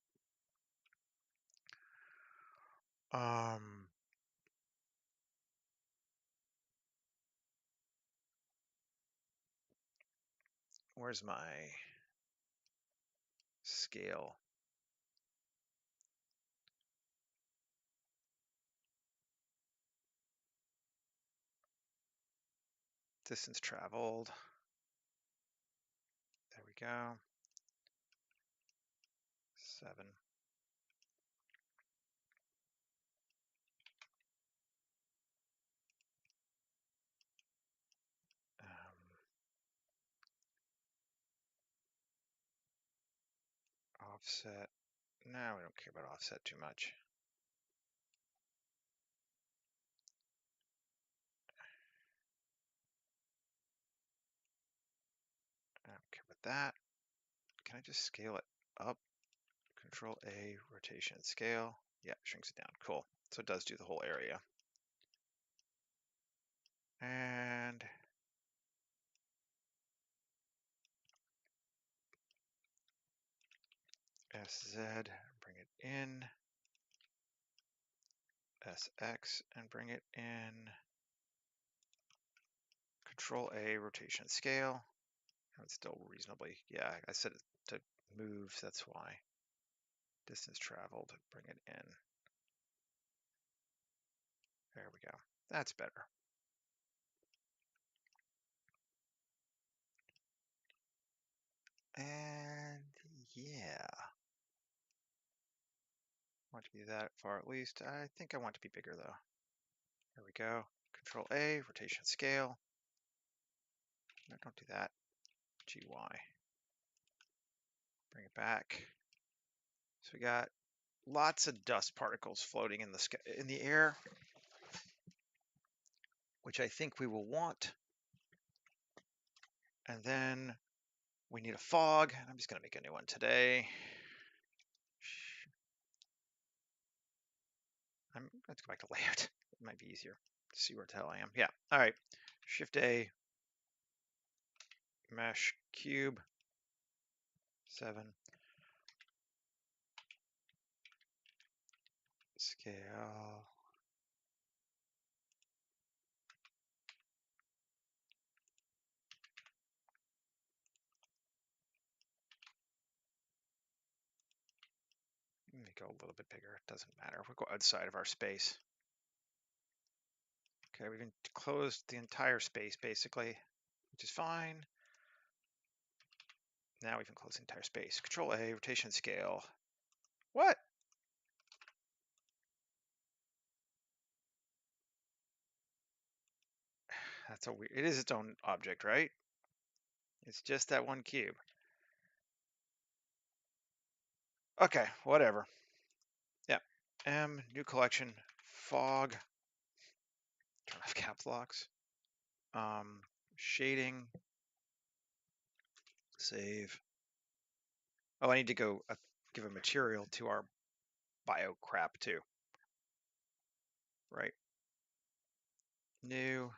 Where's my scale? Distance traveled. There we go. 7. Offset. No, we don't care about offset too much. I don't care about that. Can I just scale it up? Control A, rotation, scale. Yeah, shrinks it down. Cool. So it does do the whole area. And SZ, bring it in. SX, and bring it in. Control A, rotation, scale. It's still reasonably, yeah, I set it to move, that's why. Distance traveled, bring it in. There we go. That's better. And yeah, I want to be that far at least. I think I want to be bigger though. There we go. Control A, rotation scale. No, don't do that. GY. Bring it back. So we got lots of dust particles floating in the sky, in the air, which I think we will want. And then we need a fog, and I'm just going to make a new one today. Let's go back to layout. It might be easier to see where the hell I am. Yeah. All right. Shift A, mesh cube, 7, scale. Let me go a little bit bigger. It doesn't matter. We'll go outside of our space. Okay, we've closed the entire space basically, which is fine. Now we can close the entire space. Control A, rotation scale. What? That's a weird. It is its own object, right? It's just that one cube. Okay, whatever. Yeah. M, new collection, fog. Turn off caps locks. Shading. Save. Oh, I need to go give a material to our bio crap too. Right. New.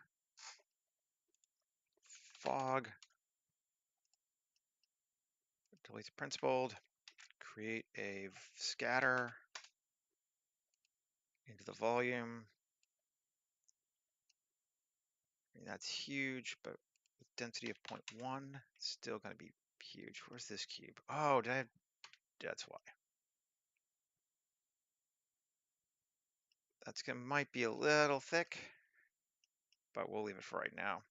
Fog. Delete the principled. Create a scatter into the volume. I mean, that's huge, but with density of 0.1, it's still going to be huge. Where's this cube? Oh, that's why. Might be a little thick, but we'll leave it for right now.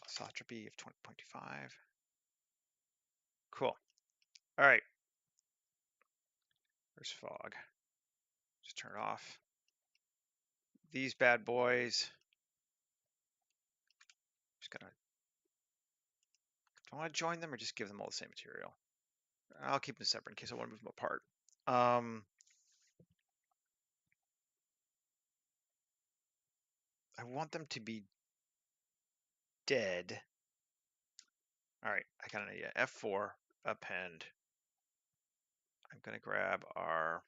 Isotropy of 20.25. Cool. All right. Where's fog? Just turn it off. These bad boys. Just gonna. Do I want to join them or just give them all the same material? I'll keep them separate in case I want to move them apart. I want them to be dead. All right, I got an idea. F4, append. I'm gonna grab our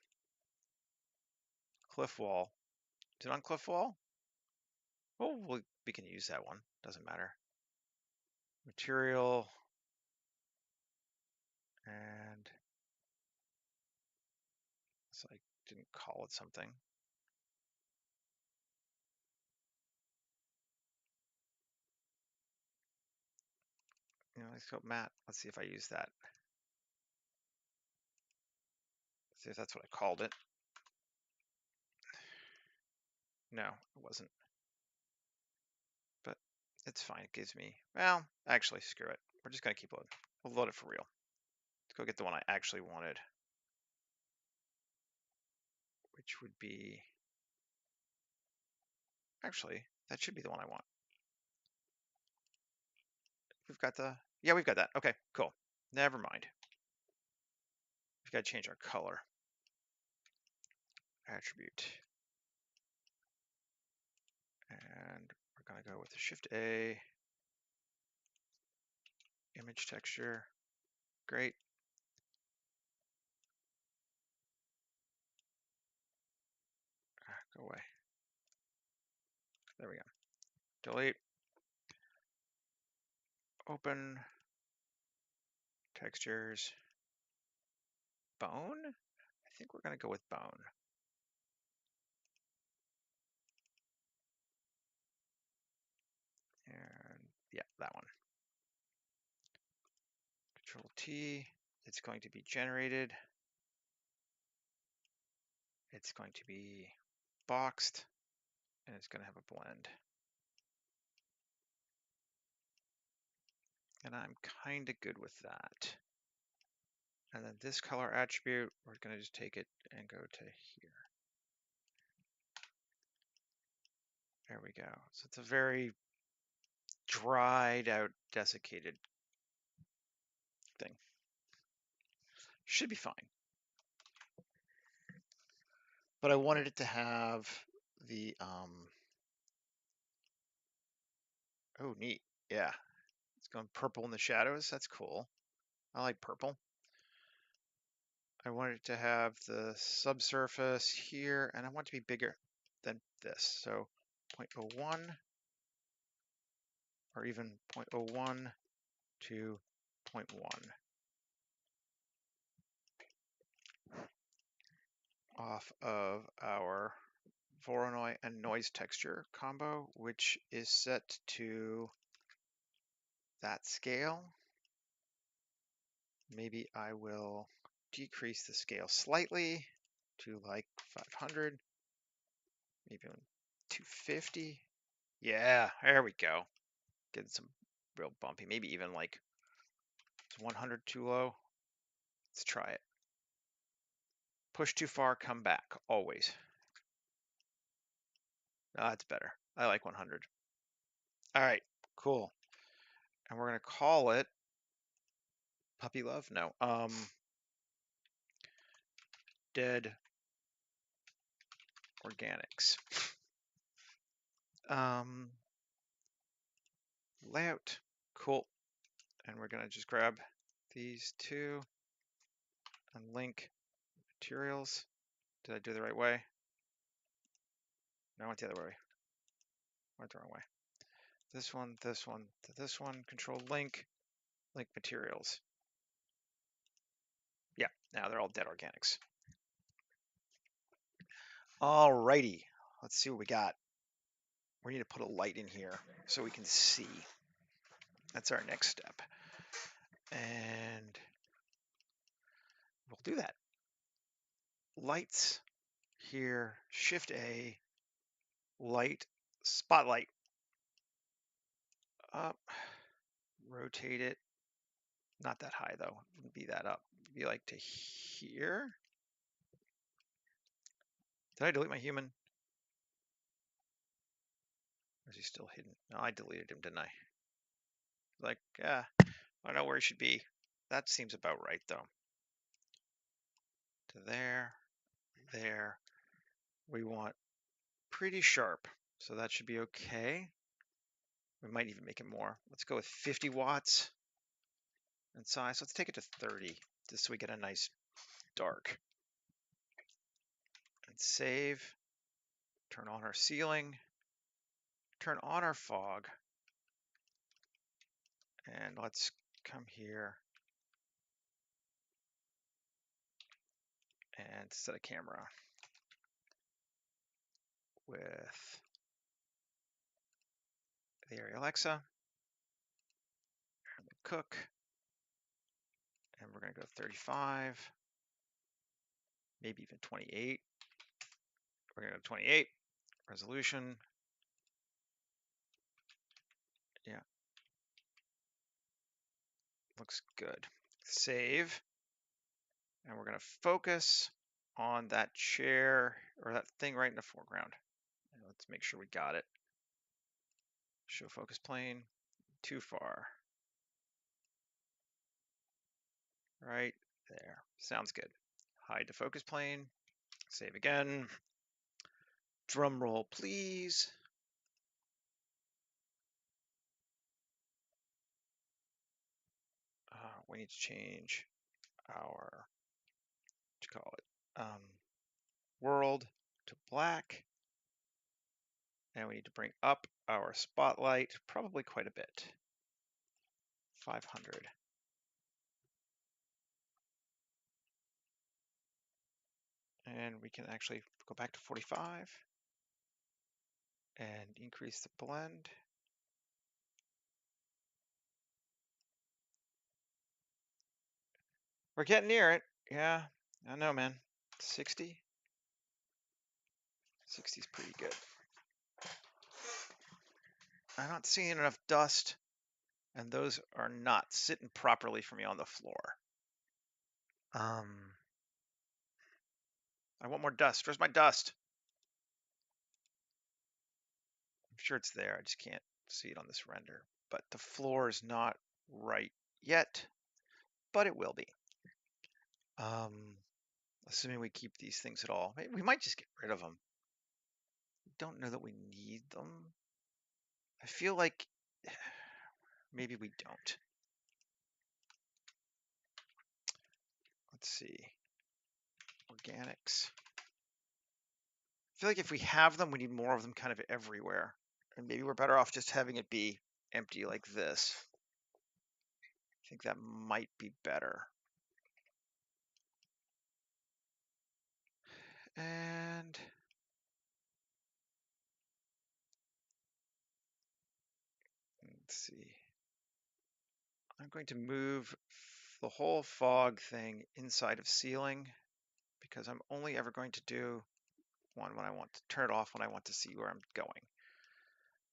cliff wall. Is it on cliff wall? Oh, we can use that one. Doesn't matter. Material. And so I didn't call it something. Let's go matte. Let's see if I use that. Let's see if that's what I called it. No, it wasn't. But it's fine. It gives me, well, actually, screw it. We're just going to keep loading. We'll load it for real. Let's go get the one I actually wanted, which would be, actually, that should be the one I want. We've got yeah, we've got that. Okay, cool. Never mind. We've got to change our color. Attribute. And we're going to go with the Shift A. Image texture. Great. Go away. There we go. Delete. Open. Textures. Bone? I think we're going to go with bone. And yeah, that one. Control T. It's going to be generated. It's going to be boxed, and it's going to have a blend. And I'm kind of good with that. And then this color attribute, we're going to just take it and go to here. There we go. So it's a very dried out, desiccated thing. Should be fine. But I wanted it to have the, oh, neat. Yeah. It's going purple in the shadows. That's cool. I like purple. I wanted it to have the subsurface here, and I want it to be bigger than this. So 0.01, or even 0.01 to 0.1. Off of our Voronoi and noise texture combo, which is set to that scale. Maybe I will decrease the scale slightly to like 500, maybe 250. Yeah, there we go. Getting some real bumpy. Maybe even like 100 too low. Let's try it. Push too far, come back, always. That's better. I like 100. All right, cool. And we're gonna call it Puppy Love? No. Dead Organics. Layout. Cool. And we're gonna just grab these two and link materials. Did I do it the right way? No, I went the other way. Went the wrong way. This one, to this one. Control link materials. Yeah, now they're all dead organics. Alrighty, let's see what we got. We need to put a light in here so we can see. That's our next step. And we'll do that. Lights here, Shift A, light, spotlight. Up, rotate it. Not that high though, wouldn't be that up. It'd be like to here. Did I delete my human? Or is he still hidden? No, I deleted him, didn't I? Like, I don't know where he should be. That seems about right though. To there, there. We want pretty sharp, so that should be okay. We might even make it more. Let's go with 50 watts in size. Let's take it to 30, just so we get a nice dark. And save. Turn on our ceiling. Turn on our fog. And let's come here and set a camera with the Area Alexa and the cook. And we're going to go 35, maybe even 28. We're going to go 28. Resolution. Yeah. Looks good. Save. And we're going to focus on that chair or that thing right in the foreground. And let's make sure we got it. Show focus plane. Too far. Right there. Sounds good. Hide the focus plane. Save again. Drum roll, please. We need to change our, what you call it, world to black. And we need to bring up our spotlight probably quite a bit. 500. And we can actually go back to 45 and increase the blend. We're getting near it. Yeah, I know, man. 60? 60 is pretty good. I'm not seeing enough dust, and those are not sitting properly for me on the floor. I want more dust. Where's my dust? I'm sure it's there. I just can't see it on this render. But the floor is not right yet, but it will be. Assuming we keep these things at all. We might just get rid of them. Don't know that we need them. I feel like maybe we don't. Let's see. Organics. I feel like if we have them, we need more of them kind of everywhere. And maybe we're better off just having it be empty like this. I think that might be better. And let's see. I'm going to move the whole fog thing inside of ceiling because I'm only ever going to do one when I want to turn it off when I want to see where I'm going.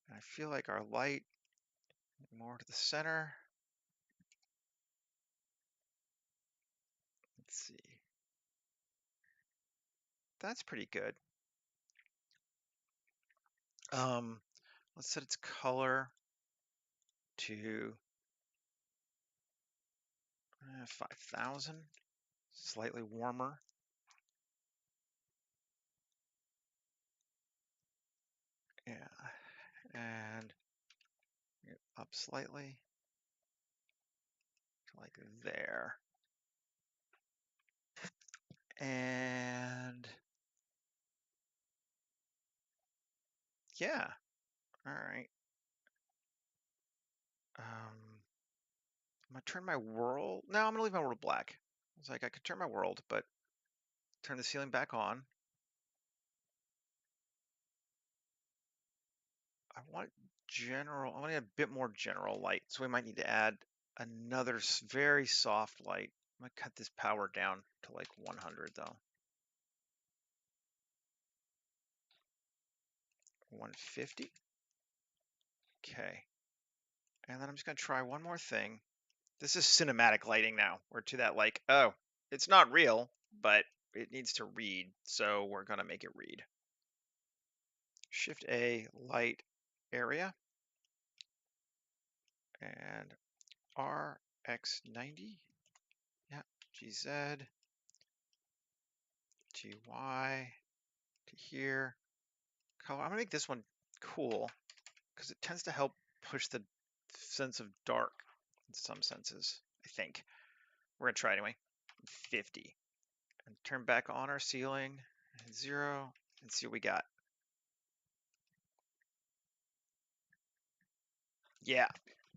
And I feel like our light more to the center. Let's see. That's pretty good. Let's set its color to 5,000, slightly warmer. Yeah, and up slightly to like there. And yeah, all right. I'm gonna turn my world. No, I'm gonna leave my world black. It's like I could turn my world, but turn the ceiling back on. I want general. I want to get a bit more general light, so we might need to add another very soft light. I'm gonna cut this power down to like 100 though. 150. Okay. And then I'm just gonna try one more thing. This is cinematic lighting now. We're to that like, oh, it's not real, but it needs to read, so we're gonna make it read. Shift A, light area, and RX90. Yeah, GZ, GY to here. Color. I'm gonna make this one cool because it tends to help push the sense of dark in some senses, I think. We're gonna try anyway. 50. And turn back on our ceiling. 0. And see what we got. Yeah,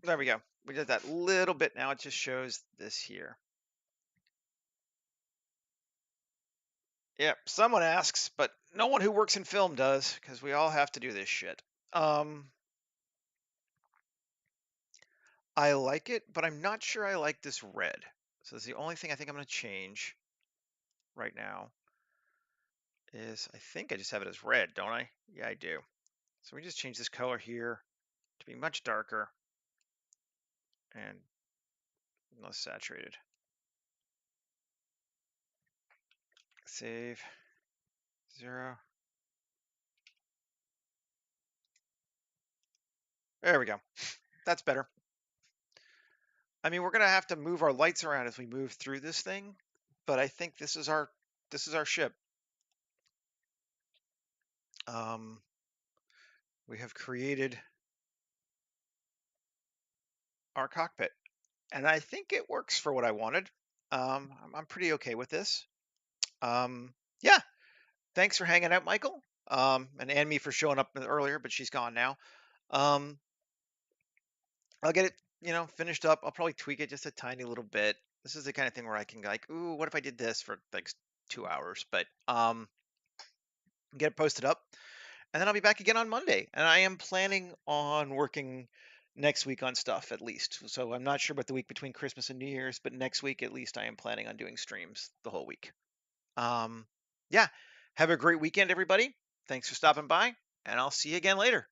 there we go. We did that little bit. Now it just shows this here. Yep, someone asks, but no one who works in film does, because we all have to do this shit. I like it, but I'm not sure I like this red. So that's the only thing I think I'm going to change right now is I think I just have it as red, don't I? Yeah, I do. So we just change this color here to be much darker and less saturated. Save. 0. There we go. That's better. I mean, we're gonna have to move our lights around as we move through this thing, but I think this is our ship. We have created our cockpit, and I think it works for what I wanted. I'm pretty okay with this. Yeah, thanks for hanging out, Michael. And Anne me for showing up earlier, but she's gone now. Um, I'll get it, finished up. I'll probably tweak it just a tiny little bit. This is the kind of thing where I can like, ooh, what if I did this for like 2 hours? But get it posted up, and then I'll be back again on Monday. And I am planning on working next week on stuff at least. So I'm not sure about the week between Christmas and New Year's, but next week at least I am planning on doing streams the whole week. Um, yeah, have a great weekend, everybody. Thanks for stopping by, and I'll see you again later.